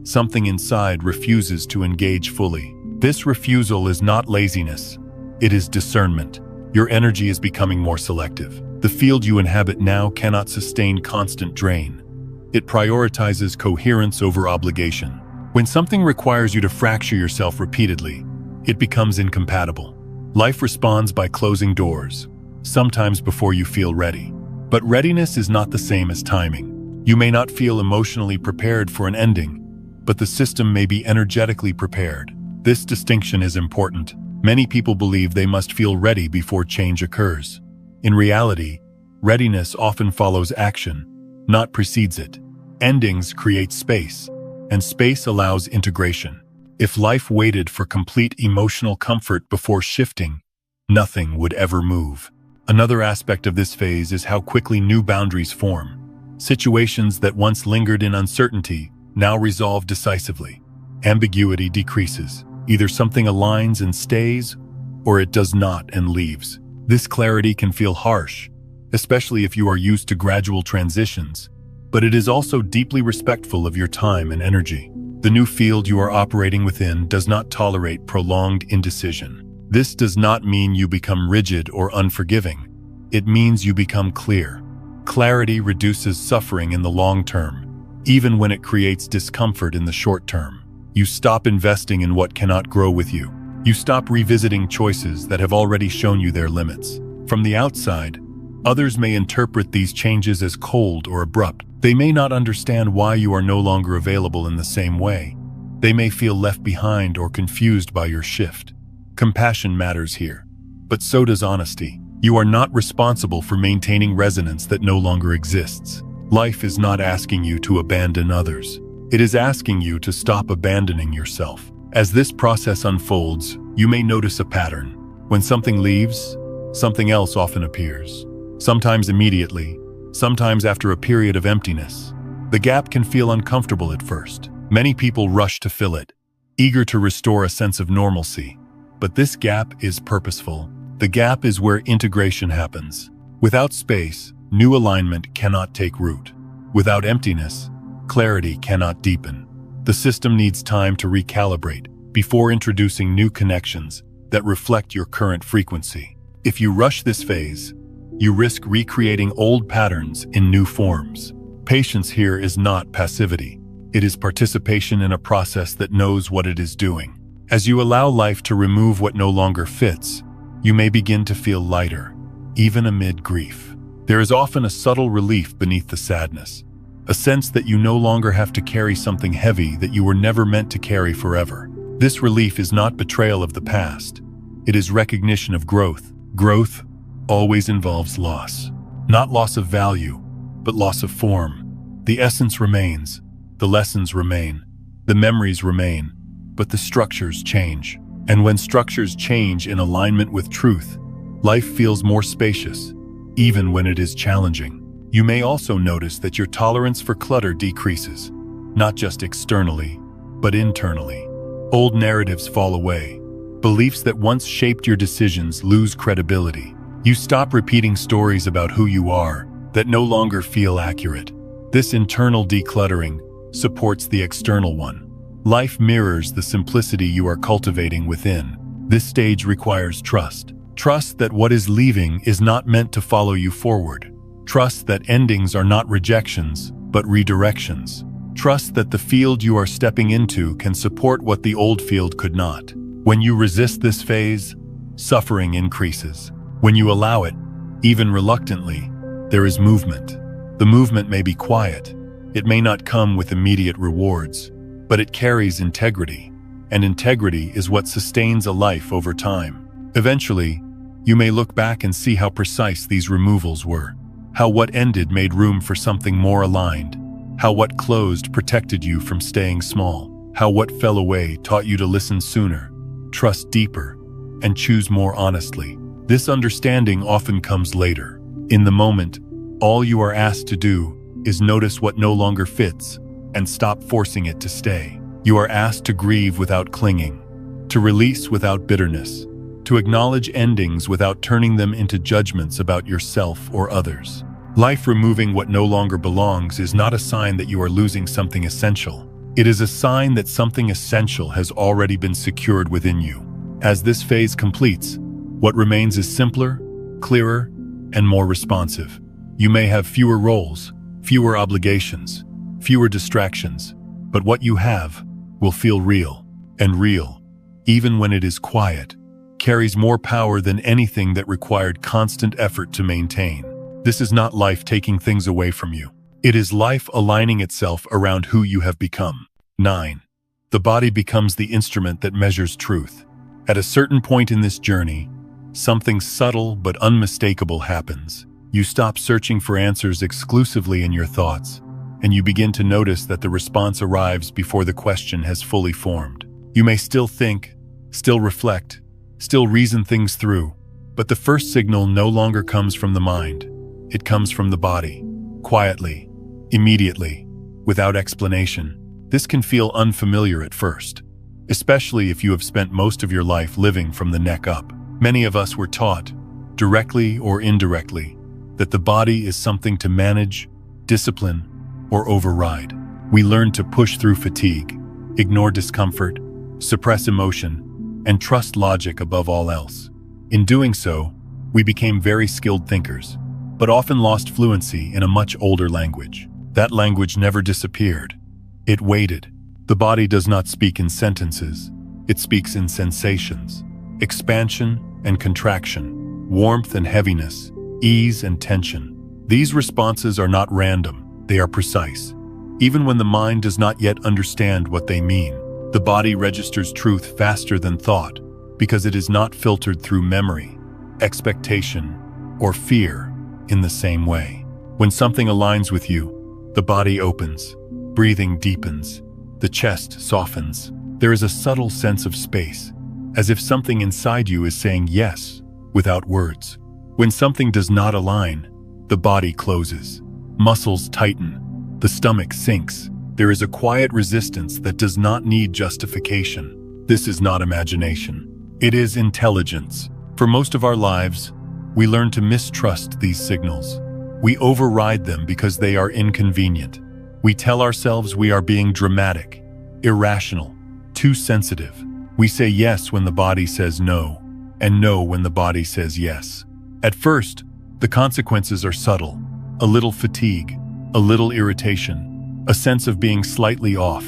something inside refuses to engage fully. This refusal is not laziness, it is discernment. Your energy is becoming more selective. The field you inhabit now cannot sustain constant drain. It prioritizes coherence over obligation. When something requires you to fracture yourself repeatedly, it becomes incompatible. Life responds by closing doors, sometimes before you feel ready. But readiness is not the same as timing. You may not feel emotionally prepared for an ending, but the system may be energetically prepared. This distinction is important. Many people believe they must feel ready before change occurs. In reality, readiness often follows action, not precedes it. Endings create space, and space allows integration. If life waited for complete emotional comfort before shifting, nothing would ever move. Another aspect of this phase is how quickly new boundaries form. Situations that once lingered in uncertainty now resolve decisively. Ambiguity decreases. Either something aligns and stays, or it does not and leaves. This clarity can feel harsh, especially if you are used to gradual transitions, but it is also deeply respectful of your time and energy. The new field you are operating within does not tolerate prolonged indecision. This does not mean you become rigid or unforgiving. It means you become clear. Clarity reduces suffering in the long term, even when it creates discomfort in the short term. You stop investing in what cannot grow with you. You stop revisiting choices that have already shown you their limits. From the outside, others may interpret these changes as cold or abrupt. They may not understand why you are no longer available in the same way. They may feel left behind or confused by your shift. Compassion matters here, but so does honesty. You are not responsible for maintaining resonance that no longer exists. Life is not asking you to abandon others. It is asking you to stop abandoning yourself. As this process unfolds, you may notice a pattern. When something leaves, something else often appears. Sometimes immediately, sometimes after a period of emptiness. The gap can feel uncomfortable at first. Many people rush to fill it, eager to restore a sense of normalcy. But this gap is purposeful. The gap is where integration happens. Without space, new alignment cannot take root. Without emptiness, clarity cannot deepen. The system needs time to recalibrate before introducing new connections that reflect your current frequency. If you rush this phase, you risk recreating old patterns in new forms. Patience here is not passivity. It is participation in a process that knows what it is doing. As you allow life to remove what no longer fits, you may begin to feel lighter, even amid grief. There is often a subtle relief beneath the sadness, a sense that you no longer have to carry something heavy that you were never meant to carry forever. This relief is not betrayal of the past. It is recognition of growth. Growth always involves loss. Not loss of value, but loss of form. The essence remains, the lessons remain, the memories remain, but the structures change. And when structures change in alignment with truth, life feels more spacious, even when it is challenging. You may also notice that your tolerance for clutter decreases, not just externally, but internally. Old narratives fall away. Beliefs that once shaped your decisions lose credibility. You stop repeating stories about who you are that no longer feel accurate. This internal decluttering supports the external one. Life mirrors the simplicity you are cultivating within. This stage requires trust. Trust that what is leaving is not meant to follow you forward. Trust that endings are not rejections, but redirections. Trust that the field you are stepping into can support what the old field could not. When you resist this phase, suffering increases. When you allow it, even reluctantly, there is movement. The movement may be quiet. It may not come with immediate rewards, but it carries integrity, and integrity is what sustains a life over time. Eventually, you may look back and see how precise these removals were, how what ended made room for something more aligned, how what closed protected you from staying small, how what fell away taught you to listen sooner, trust deeper, and choose more honestly. This understanding often comes later. In the moment, all you are asked to do is notice what no longer fits and stop forcing it to stay. You are asked to grieve without clinging, to release without bitterness, to acknowledge endings without turning them into judgments about yourself or others. Life removing what no longer belongs is not a sign that you are losing something essential. It is a sign that something essential has already been secured within you. As this phase completes, what remains is simpler, clearer, and more responsive. You may have fewer roles, fewer obligations, fewer distractions, but what you have will feel real, and real, even when it is quiet, carries more power than anything that required constant effort to maintain. This is not life taking things away from you. It is life aligning itself around who you have become. 9. The body becomes the instrument that measures truth. At a certain point in this journey, something subtle but unmistakable happens. You stop searching for answers exclusively in your thoughts, and you begin to notice that the response arrives before the question has fully formed. You may still think, still reflect, still reason things through, but the first signal no longer comes from the mind. It comes from the body, quietly, immediately, without explanation. This can feel unfamiliar at first, especially if you have spent most of your life living from the neck up. Many of us were taught, directly or indirectly, that the body is something to manage, discipline, or override. We learned to push through fatigue, ignore discomfort, suppress emotion, and trust logic above all else. In doing so, we became very skilled thinkers, but often lost fluency in a much older language. That language never disappeared. It waited. The body does not speak in sentences. It speaks in sensations. Expansion and contraction, warmth and heaviness, ease and tension. These responses are not random, they are precise. Even when the mind does not yet understand what they mean, the body registers truth faster than thought, because it is not filtered through memory, expectation, or fear in the same way. When something aligns with you, the body opens, breathing deepens, the chest softens. There is a subtle sense of space, as if something inside you is saying yes without words. When something does not align, the body closes, muscles tighten, the stomach sinks. There is a quiet resistance that does not need justification. This is not imagination. It is intelligence. For most of our lives, we learn to mistrust these signals. We override them because they are inconvenient. We tell ourselves we are being dramatic, irrational, too sensitive. We say yes when the body says no, and no when the body says yes. At first, the consequences are subtle. A little fatigue, a little irritation, a sense of being slightly off.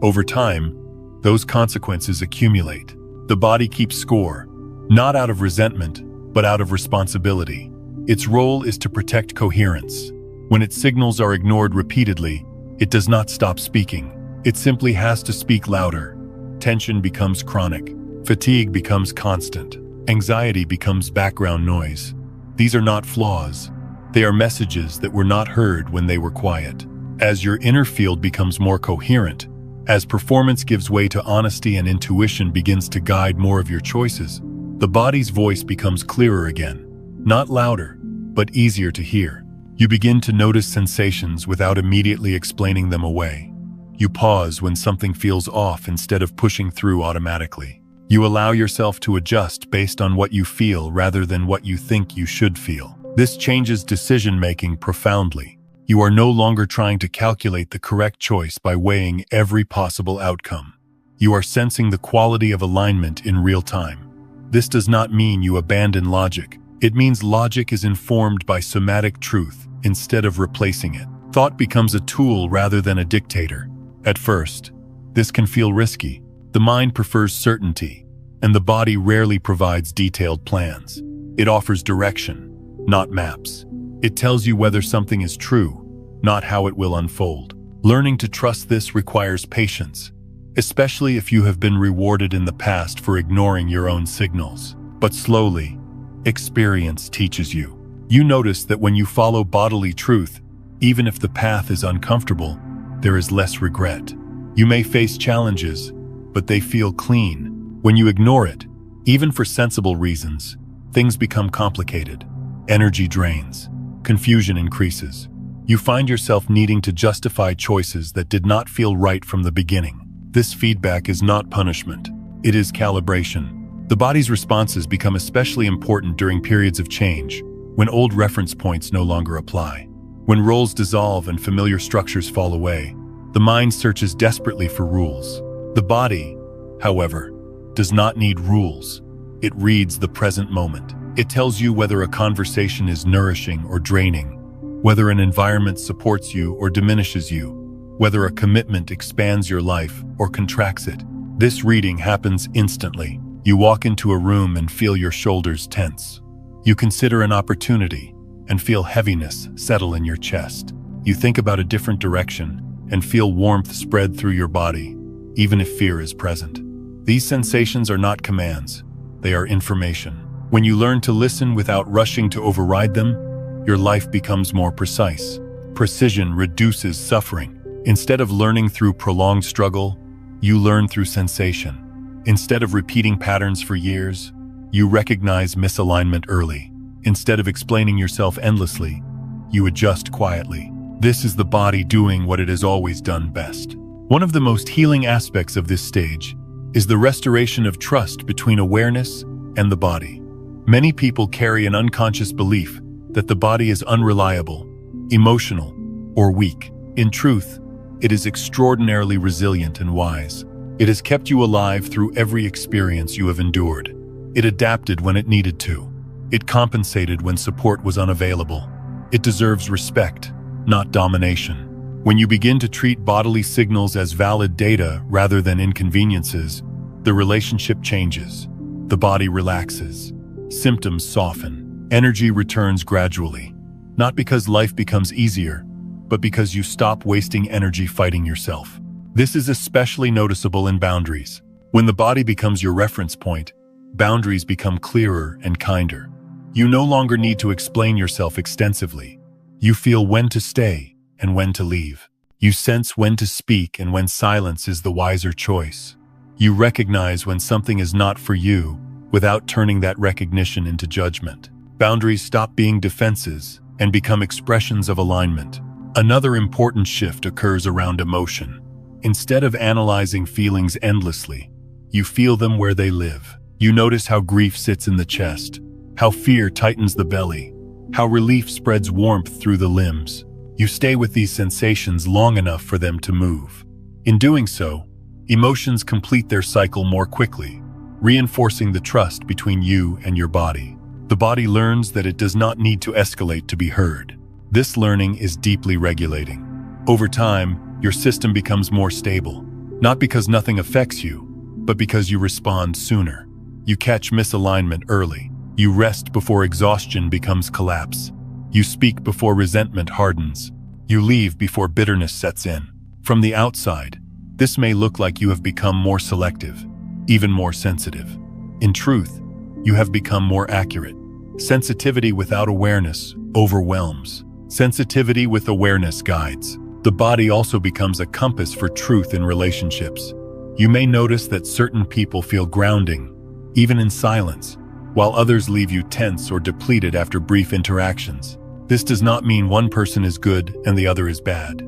Over time, those consequences accumulate. The body keeps score, not out of resentment, but out of responsibility. Its role is to protect coherence. When its signals are ignored repeatedly, it does not stop speaking. It simply has to speak louder. Tension becomes chronic. Fatigue becomes constant. Anxiety becomes background noise. These are not flaws. They are messages that were not heard when they were quiet. As your inner field becomes more coherent, as performance gives way to honesty and intuition begins to guide more of your choices, the body's voice becomes clearer again. Not louder, but easier to hear. You begin to notice sensations without immediately explaining them away. You pause when something feels off instead of pushing through automatically. You allow yourself to adjust based on what you feel rather than what you think you should feel. This changes decision-making profoundly. You are no longer trying to calculate the correct choice by weighing every possible outcome. You are sensing the quality of alignment in real time. This does not mean you abandon logic. It means logic is informed by somatic truth instead of replacing it. Thought becomes a tool rather than a dictator. At first, this can feel risky. The mind prefers certainty, and the body rarely provides detailed plans. It offers direction, not maps. It tells you whether something is true, not how it will unfold. Learning to trust this requires patience, especially if you have been rewarded in the past for ignoring your own signals. But slowly, experience teaches you. You notice that when you follow bodily truth, even if the path is uncomfortable, there is less regret. You may face challenges, but they feel clean. When you ignore it, even for sensible reasons, things become complicated. Energy drains, confusion increases, You find yourself needing to justify choices that did not feel right from the beginning. This feedback is not punishment. It is calibration. The body's responses become especially important during periods of change, when old reference points no longer apply. When roles dissolve and familiar structures fall away, the mind searches desperately for rules. The body, however, does not need rules. It reads the present moment. It tells you whether a conversation is nourishing or draining, whether an environment supports you or diminishes you, whether a commitment expands your life or contracts it. This reading happens instantly. You walk into a room and feel your shoulders tense. You consider an opportunity and feel heaviness settle in your chest. You think about a different direction and feel warmth spread through your body, even if fear is present. These sensations are not commands, they are information. When you learn to listen without rushing to override them, your life becomes more precise. Precision reduces suffering. Instead of learning through prolonged struggle, you learn through sensation. Instead of repeating patterns for years, you recognize misalignment early. Instead of explaining yourself endlessly, you adjust quietly. This is the body doing what it has always done best. One of the most healing aspects of this stage is the restoration of trust between awareness and the body. Many people carry an unconscious belief that the body is unreliable, emotional, or weak. In truth, it is extraordinarily resilient and wise. It has kept you alive through every experience you have endured. It adapted when it needed to. It compensated when support was unavailable. It deserves respect, not domination. When you begin to treat bodily signals as valid data rather than inconveniences, the relationship changes. The body relaxes. Symptoms soften. Energy returns gradually. Not because life becomes easier, but because you stop wasting energy fighting yourself. This is especially noticeable in boundaries. When the body becomes your reference point, boundaries become clearer and kinder. You no longer need to explain yourself extensively. You feel when to stay and when to leave. You sense when to speak and when silence is the wiser choice. You recognize when something is not for you without turning that recognition into judgment. Boundaries stop being defenses and become expressions of alignment. Another important shift occurs around emotion. Instead of analyzing feelings endlessly, you feel them where they live. You notice how grief sits in the chest, how fear tightens the belly, how relief spreads warmth through the limbs. You stay with these sensations long enough for them to move. In doing so, emotions complete their cycle more quickly, reinforcing the trust between you and your body. The body learns that it does not need to escalate to be heard. This learning is deeply regulating. Over time, your system becomes more stable, not because nothing affects you, but because you respond sooner. You catch misalignment early. You rest before exhaustion becomes collapse. You speak before resentment hardens. You leave before bitterness sets in. From the outside, this may look like you have become more selective, even more sensitive. In truth, you have become more accurate. Sensitivity without awareness overwhelms. Sensitivity with awareness guides. The body also becomes a compass for truth in relationships. You may notice that certain people feel grounding, even in silence, while others leave you tense or depleted after brief interactions. This does not mean one person is good and the other is bad.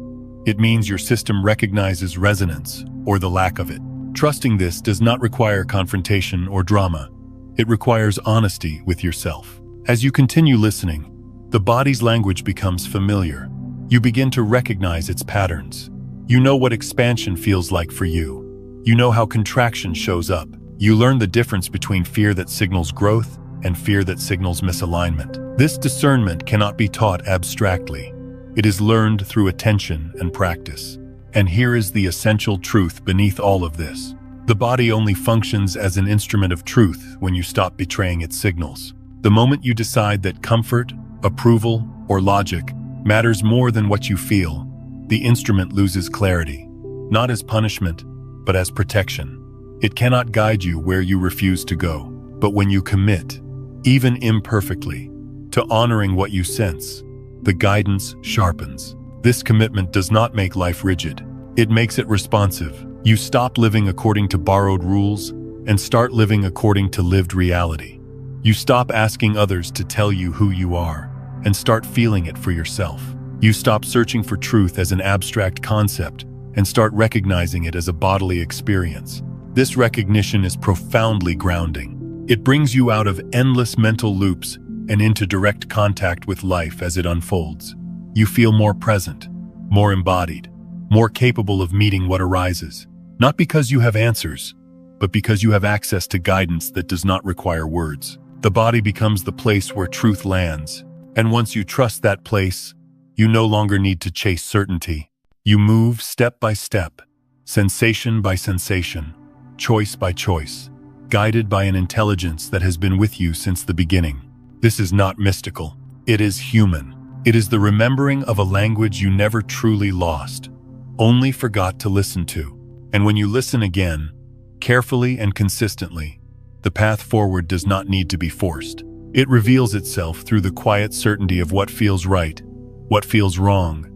It means your system recognizes resonance, or the lack of it. Trusting this does not require confrontation or drama. It requires honesty with yourself. As you continue listening, the body's language becomes familiar. You begin to recognize its patterns. You know what expansion feels like for you. You know how contraction shows up. You learn the difference between fear that signals growth and fear that signals misalignment. This discernment cannot be taught abstractly. It is learned through attention and practice. And here is the essential truth beneath all of this. The body only functions as an instrument of truth when you stop betraying its signals. The moment you decide that comfort, approval, or logic matters more than what you feel, the instrument loses clarity, not as punishment, but as protection. It cannot guide you where you refuse to go, but when you commit, even imperfectly, to honoring what you sense, the guidance sharpens. This commitment does not make life rigid. It makes it responsive. You stop living according to borrowed rules and start living according to lived reality. You stop asking others to tell you who you are and start feeling it for yourself. You stop searching for truth as an abstract concept and start recognizing it as a bodily experience. This recognition is profoundly grounding. It brings you out of endless mental loops and into direct contact with life as it unfolds. You feel more present, more embodied, more capable of meeting what arises, not because you have answers, but because you have access to guidance that does not require words. The body becomes the place where truth lands, and once you trust that place, you no longer need to chase certainty. You move step by step, sensation by sensation, choice by choice, guided by an intelligence that has been with you since the beginning. This is not mystical. It is human. It is the remembering of a language you never truly lost, only forgot to listen to. And when you listen again, carefully and consistently, the path forward does not need to be forced. It reveals itself through the quiet certainty of what feels right, what feels wrong,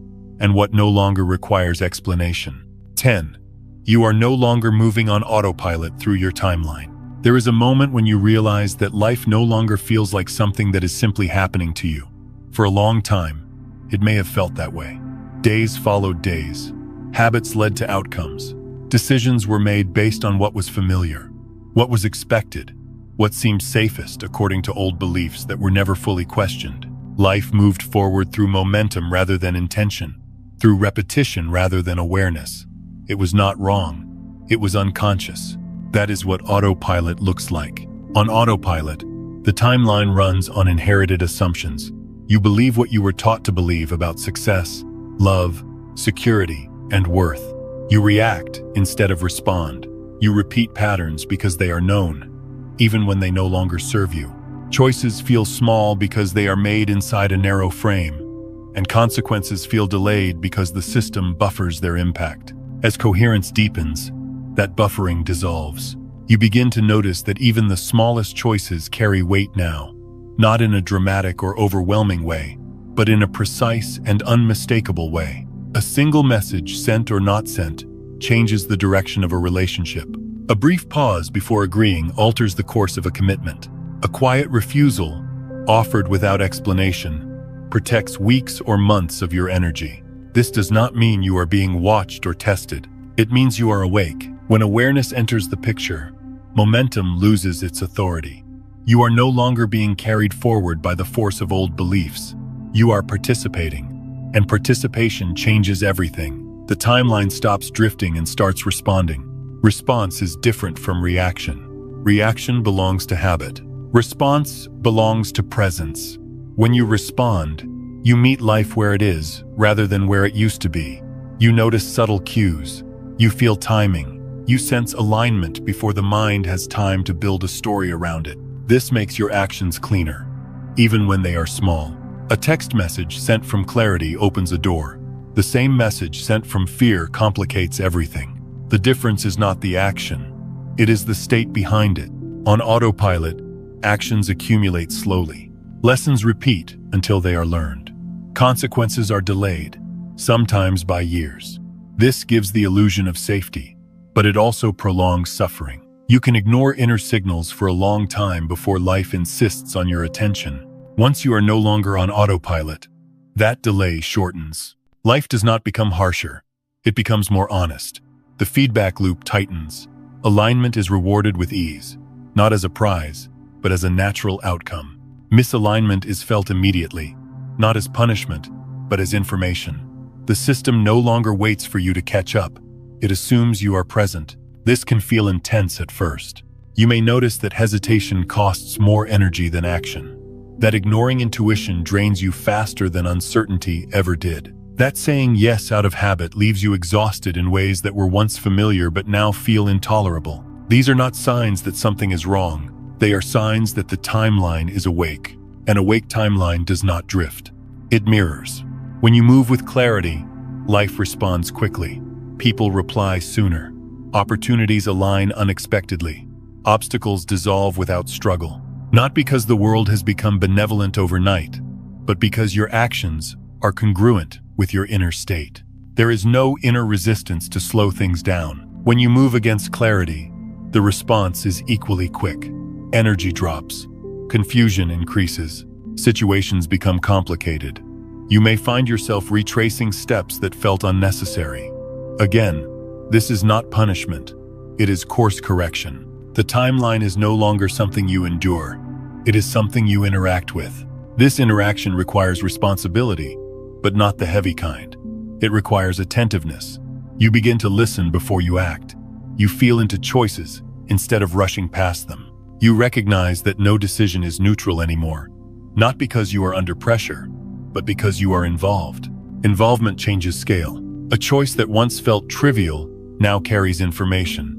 and what no longer requires explanation. 10. You are no longer moving on autopilot through your timeline. There is a moment when you realize that life no longer feels like something that is simply happening to you. For a long time, it may have felt that way. Days followed days. Habits led to outcomes. Decisions were made based on what was familiar, what was expected, what seemed safest according to old beliefs that were never fully questioned. Life moved forward through momentum rather than intention, through repetition rather than awareness. It was not wrong. It was unconscious. That is what autopilot looks like. On autopilot, the timeline runs on inherited assumptions. You believe what you were taught to believe about success, love, security, and worth. You react instead of respond. You repeat patterns because they are known, even when they no longer serve you. Choices feel small because they are made inside a narrow frame, and consequences feel delayed because the system buffers their impact. As coherence deepens, that buffering dissolves. You begin to notice that even the smallest choices carry weight now, not in a dramatic or overwhelming way, but in a precise and unmistakable way. A single message, sent or not sent, changes the direction of a relationship. A brief pause before agreeing alters the course of a commitment. A quiet refusal, offered without explanation, protects weeks or months of your energy. This does not mean you are being watched or tested. It means you are awake. When awareness enters the picture, momentum loses its authority. You are no longer being carried forward by the force of old beliefs. You are participating, and participation changes everything. The timeline stops drifting and starts responding. Response is different from reaction. Reaction belongs to habit. Response belongs to presence. When you respond, you meet life where it is, rather than where it used to be. You notice subtle cues. You feel timing. You sense alignment before the mind has time to build a story around it. This makes your actions cleaner, even when they are small. A text message sent from clarity opens a door. The same message sent from fear complicates everything. The difference is not the action. It is the state behind it. On autopilot, actions accumulate slowly. Lessons repeat until they are learned. Consequences are delayed, sometimes by years. This gives the illusion of safety, but it also prolongs suffering. You can ignore inner signals for a long time before life insists on your attention. Once you are no longer on autopilot, that delay shortens. Life does not become harsher. It becomes more honest. The feedback loop tightens. Alignment is rewarded with ease, not as a prize, but as a natural outcome. Misalignment is felt immediately, not as punishment, but as information. The system no longer waits for you to catch up. It assumes you are present. This can feel intense at first. You may notice that hesitation costs more energy than action, that ignoring intuition drains you faster than uncertainty ever did. That saying yes out of habit leaves you exhausted in ways that were once familiar but now feel intolerable. These are not signs that something is wrong. They are signs that the timeline is awake. An awake timeline does not drift. It mirrors. When you move with clarity, life responds quickly. People reply sooner. Opportunities align unexpectedly. Obstacles dissolve without struggle. Not because the world has become benevolent overnight, but because your actions are congruent with your inner state. There is no inner resistance to slow things down. When you move against clarity, the response is equally quick. Energy drops. Confusion increases. Situations become complicated. You may find yourself retracing steps that felt unnecessary. Again, this is not punishment. It is course correction. The timeline is no longer something you endure. It is something you interact with. This interaction requires responsibility, but not the heavy kind. It requires attentiveness. You begin to listen before you act. You feel into choices instead of rushing past them. You recognize that no decision is neutral anymore, not because you are under pressure, but because you are involved. Involvement changes scale. A choice that once felt trivial now carries information.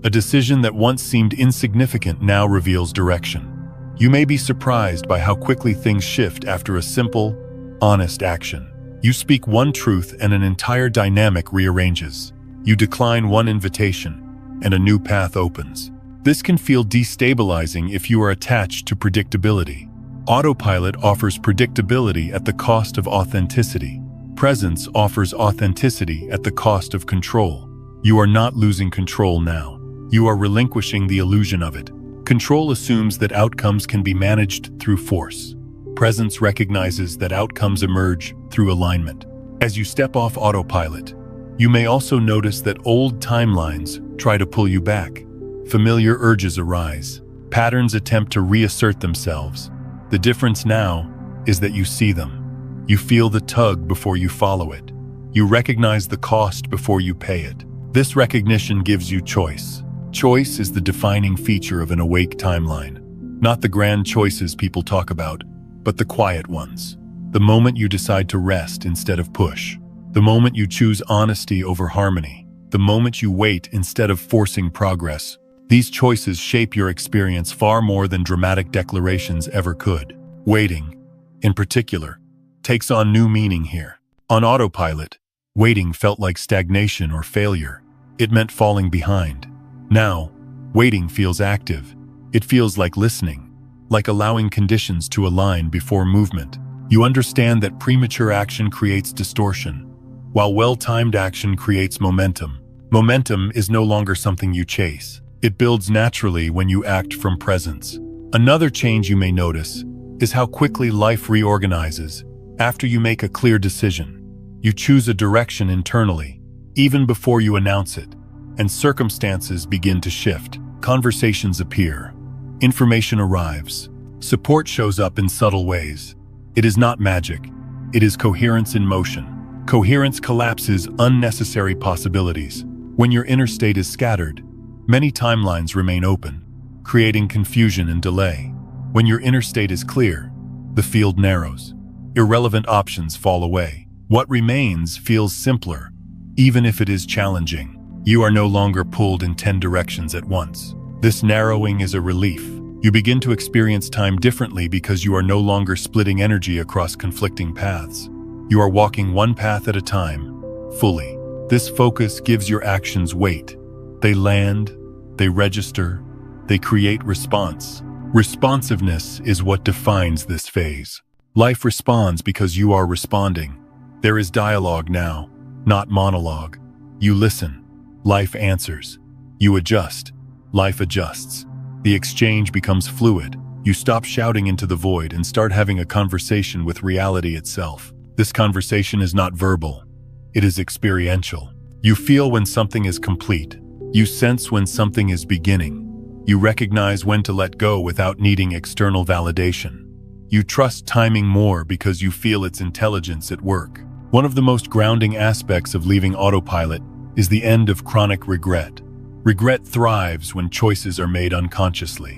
A decision that once seemed insignificant now reveals direction. You may be surprised by how quickly things shift after a simple, honest action. You speak one truth and an entire dynamic rearranges. You decline one invitation and a new path opens. This can feel destabilizing if you are attached to predictability. Autopilot offers predictability at the cost of authenticity. Presence offers authenticity at the cost of control. You are not losing control now. You are relinquishing the illusion of it. Control assumes that outcomes can be managed through force. Presence recognizes that outcomes emerge through alignment. As you step off autopilot, you may also notice that old timelines try to pull you back. Familiar urges arise. Patterns attempt to reassert themselves. The difference now is that you see them. You feel the tug before you follow it. You recognize the cost before you pay it. This recognition gives you choice. Choice is the defining feature of an awake timeline. Not the grand choices people talk about, but the quiet ones. The moment you decide to rest instead of push. The moment you choose honesty over harmony. The moment you wait instead of forcing progress. These choices shape your experience far more than dramatic declarations ever could. Waiting, in particular, takes on new meaning here. On autopilot, waiting felt like stagnation or failure. It meant falling behind. Now, waiting feels active. It feels like listening, like allowing conditions to align before movement. You understand that premature action creates distortion, while well-timed action creates momentum. Momentum is no longer something you chase. It builds naturally when you act from presence. Another change you may notice is how quickly life reorganizes after you make a clear decision. You choose a direction internally, even before you announce it. And circumstances begin to shift. Conversations appear. Information arrives. Support shows up in subtle ways. It is not magic. It is coherence in motion. Coherence collapses unnecessary possibilities. When your inner state is scattered, many timelines remain open, creating confusion and delay. When your inner state is clear, the field narrows. Irrelevant options fall away. What remains feels simpler, even if it is challenging. You are no longer pulled in 10 directions at once. This narrowing is a relief. You begin to experience time differently because you are no longer splitting energy across conflicting paths. You are walking one path at a time, fully. This focus gives your actions weight. They land, they register, they create response. Responsiveness is what defines this phase. Life responds because you are responding. There is dialogue now, not monologue. You listen. Life answers. You adjust. Life adjusts. The exchange becomes fluid. You stop shouting into the void and start having a conversation with reality itself. This conversation is not verbal. It is experiential. You feel when something is complete. You sense when something is beginning. You recognize when to let go without needing external validation. You trust timing more because you feel its intelligence at work. One of the most grounding aspects of leaving autopilot is the end of chronic regret. Regret thrives when choices are made unconsciously.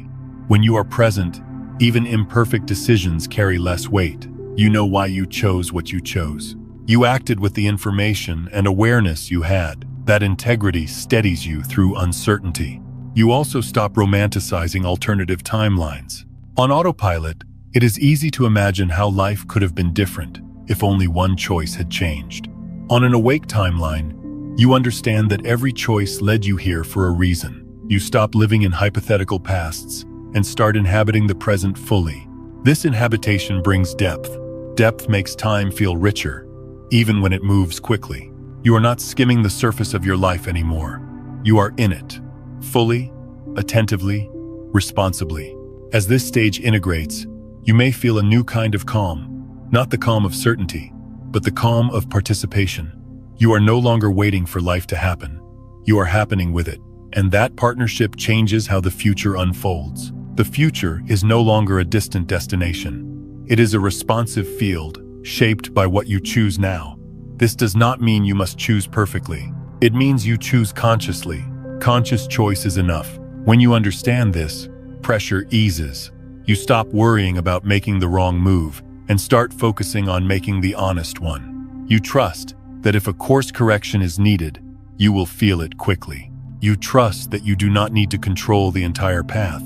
When you are present, even imperfect decisions carry less weight. You know why you chose what you chose. You acted with the information and awareness you had. That integrity steadies you through uncertainty. You also stop romanticizing alternative timelines. On autopilot, it is easy to imagine how life could have been different if only one choice had changed. On an awake timeline, you understand that every choice led you here for a reason. You stop living in hypothetical pasts and start inhabiting the present fully. This inhabitation brings depth. Depth makes time feel richer, even when it moves quickly. You are not skimming the surface of your life anymore. You are in it, fully, attentively, responsibly. As this stage integrates, you may feel a new kind of calm, not the calm of certainty, but the calm of participation. You are no longer waiting for life to happen. You are happening with it, and that partnership changes how the future unfolds. The future is no longer a distant destination. It is a responsive field, shaped by what you choose now. This does not mean you must choose perfectly. It means you choose consciously. Conscious choice is enough. When you understand this, pressure eases. You stop worrying about making the wrong move and start focusing on making the honest one. You trust that if a course correction is needed, you will feel it quickly. You trust that you do not need to control the entire path,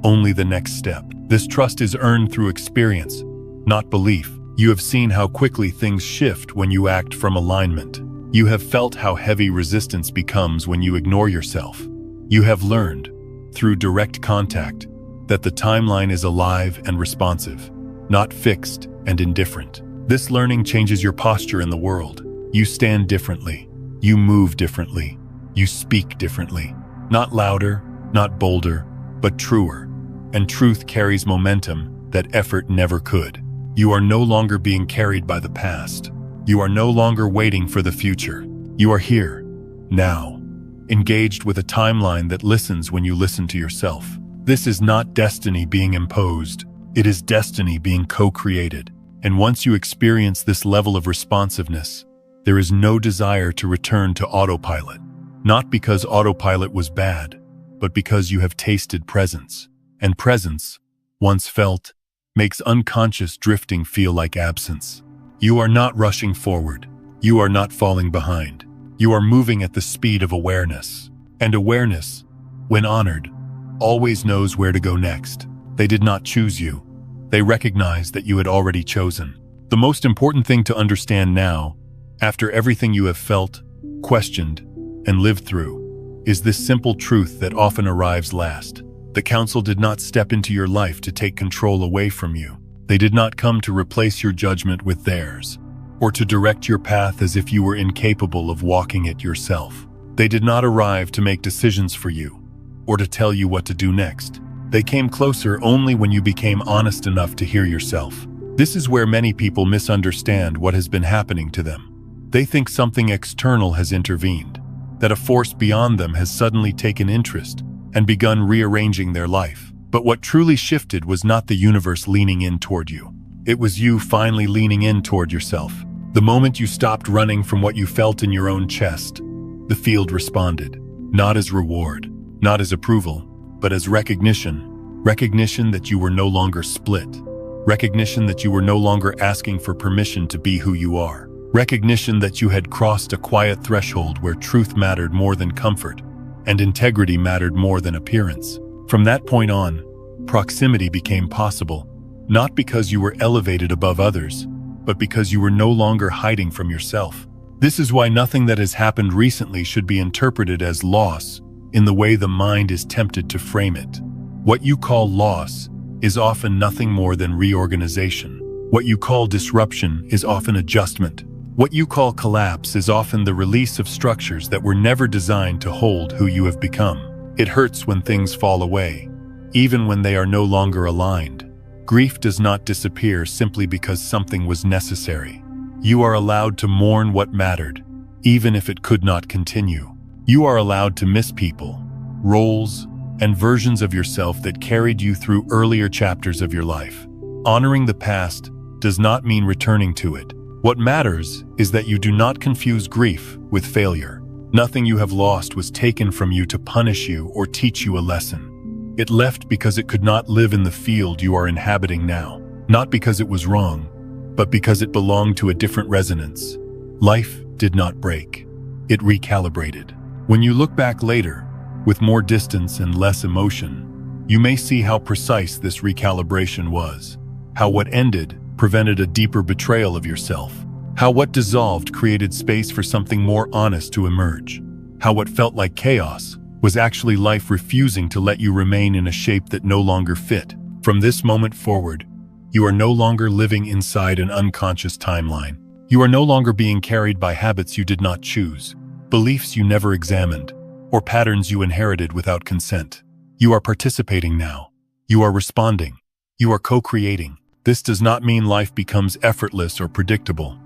only the next step. This trust is earned through experience, not belief. You have seen how quickly things shift when you act from alignment. You have felt how heavy resistance becomes when you ignore yourself. You have learned, through direct contact, that the timeline is alive and responsive, not fixed and indifferent. This learning changes your posture in the world. You stand differently. You move differently. You speak differently. Not louder, not bolder, but truer. And truth carries momentum that effort never could. You are no longer being carried by the past. You are no longer waiting for the future. You are here, now, engaged with a timeline that listens when you listen to yourself. This is not destiny being imposed. It is destiny being co-created. And once you experience this level of responsiveness, there is no desire to return to autopilot. Not because autopilot was bad, but because you have tasted presence. And presence, once felt, makes unconscious drifting feel like absence. You are not rushing forward. You are not falling behind. You are moving at the speed of awareness. And awareness, when honored, always knows where to go next. They did not choose you. They recognized that you had already chosen. The most important thing to understand now, after everything you have felt, questioned, and lived through, is this simple truth that often arrives last. The council did not step into your life to take control away from you. They did not come to replace your judgment with theirs, or to direct your path as if you were incapable of walking it yourself. They did not arrive to make decisions for you, or to tell you what to do next. They came closer only when you became honest enough to hear yourself. This is where many people misunderstand what has been happening to them. They think something external has intervened, that a force beyond them has suddenly taken interest and begun rearranging their life. But what truly shifted was not the universe leaning in toward you. It was you finally leaning in toward yourself. The moment you stopped running from what you felt in your own chest, the field responded, not as reward, not as approval, but as recognition. Recognition that you were no longer split. Recognition that you were no longer asking for permission to be who you are. Recognition that you had crossed a quiet threshold where truth mattered more than comfort, and integrity mattered more than appearance. From that point on, proximity became possible, not because you were elevated above others, but because you were no longer hiding from yourself. This is why nothing that has happened recently should be interpreted as loss in the way the mind is tempted to frame it. What you call loss is often nothing more than reorganization. What you call disruption is often adjustment. What you call collapse is often the release of structures that were never designed to hold who you have become. It hurts when things fall away, even when they are no longer aligned. Grief does not disappear simply because something was necessary. You are allowed to mourn what mattered, even if it could not continue. You are allowed to miss people, roles, and versions of yourself that carried you through earlier chapters of your life. Honoring the past does not mean returning to it. What matters is that you do not confuse grief with failure. Nothing you have lost was taken from you to punish you or teach you a lesson. It left because it could not live in the field you are inhabiting now. Not because it was wrong, but because it belonged to a different resonance. Life did not break. It recalibrated. When you look back later, with more distance and less emotion, you may see how precise this recalibration was. How what ended prevented a deeper betrayal of yourself. How what dissolved created space for something more honest to emerge. How what felt like chaos was actually life refusing to let you remain in a shape that no longer fit. From this moment forward, you are no longer living inside an unconscious timeline. You are no longer being carried by habits you did not choose, beliefs you never examined, or patterns you inherited without consent. You are participating now. You are responding. You are co-creating. This does not mean life becomes effortless or predictable.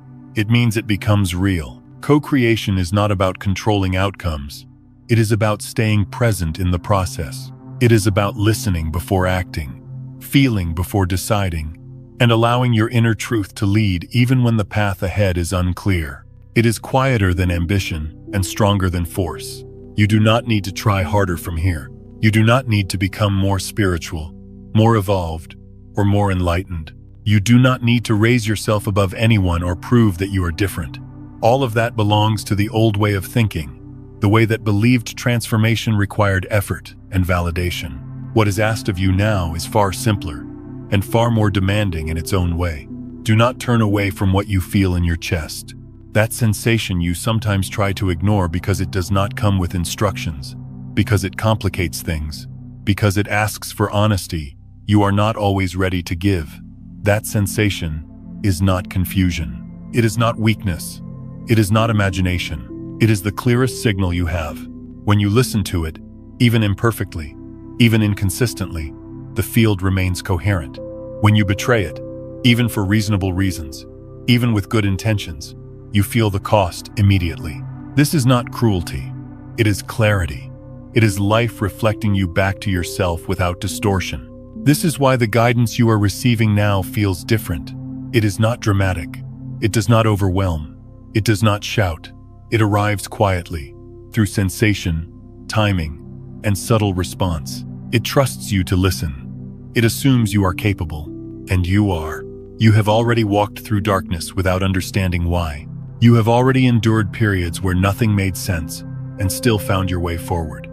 It means it becomes real. Co-creation is not about controlling outcomes. It is about staying present in the process. It is about listening before acting, feeling before deciding, and allowing your inner truth to lead even when the path ahead is unclear. It is quieter than ambition and stronger than force. You do not need to try harder from here. You do not need to become more spiritual, more evolved, or more enlightened. You do not need to raise yourself above anyone or prove that you are different. All of that belongs to the old way of thinking, the way that believed transformation required effort and validation. What is asked of you now is far simpler and far more demanding in its own way. Do not turn away from what you feel in your chest. That sensation you sometimes try to ignore because it does not come with instructions, because it complicates things, because it asks for honesty you are not always ready to give. That sensation is not confusion. It is not weakness. It is not imagination. It is the clearest signal you have. When you listen to it, even imperfectly, even inconsistently, the field remains coherent. When you betray it, even for reasonable reasons, even with good intentions, you feel the cost immediately. This is not cruelty. It is clarity. It is life reflecting you back to yourself without distortion. This is why the guidance you are receiving now feels different. It is not dramatic. It does not overwhelm. It does not shout. It arrives quietly, through sensation, timing, and subtle response. It trusts you to listen. It assumes you are capable, and you are. You have already walked through darkness without understanding why. You have already endured periods where nothing made sense, and still found your way forward.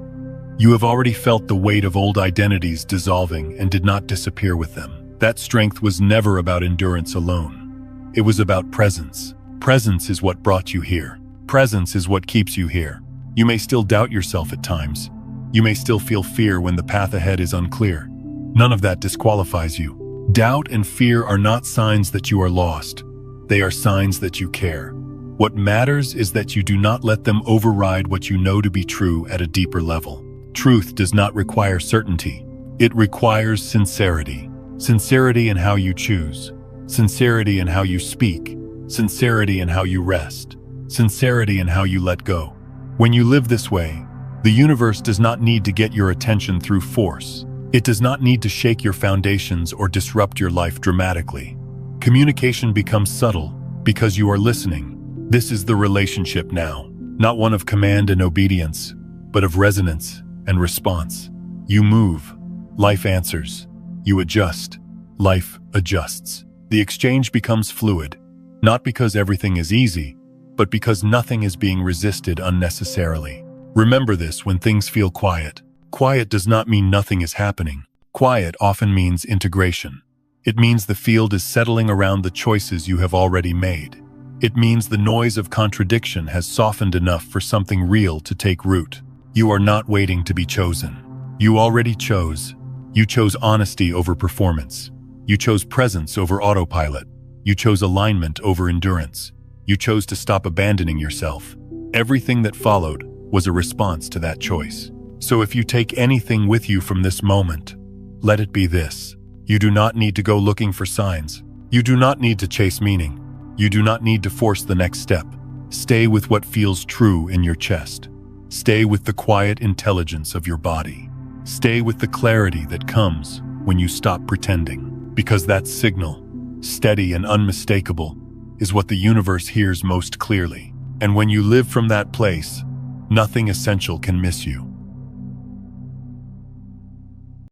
You have already felt the weight of old identities dissolving and did not disappear with them. That strength was never about endurance alone. It was about presence. Presence is what brought you here. Presence is what keeps you here. You may still doubt yourself at times. You may still feel fear when the path ahead is unclear. None of that disqualifies you. Doubt and fear are not signs that you are lost. They are signs that you care. What matters is that you do not let them override what you know to be true at a deeper level. Truth does not require certainty. It requires sincerity. Sincerity in how you choose. Sincerity in how you speak. Sincerity in how you rest. Sincerity in how you let go. When you live this way, the universe does not need to get your attention through force. It does not need to shake your foundations or disrupt your life dramatically. Communication becomes subtle because you are listening. This is the relationship now, not one of command and obedience, but of resonance and response. You move, life answers. You adjust, life adjusts. The exchange becomes fluid, not because everything is easy, but because nothing is being resisted unnecessarily. Remember this when things feel quiet. Quiet does not mean nothing is happening. Quiet often means integration. It means the field is settling around the choices you have already made. It means the noise of contradiction has softened enough for something real to take root. You are not waiting to be chosen. You already chose. You chose honesty over performance. You chose presence over autopilot. You chose alignment over endurance. You chose to stop abandoning yourself. Everything that followed was a response to that choice. So if you take anything with you from this moment, let it be this. You do not need to go looking for signs. You do not need to chase meaning. You do not need to force the next step. Stay with what feels true in your chest. Stay with the quiet intelligence of your body. Stay with the clarity that comes when you stop pretending. Because that signal, steady and unmistakable, is what the universe hears most clearly. And when you live from that place, nothing essential can miss you.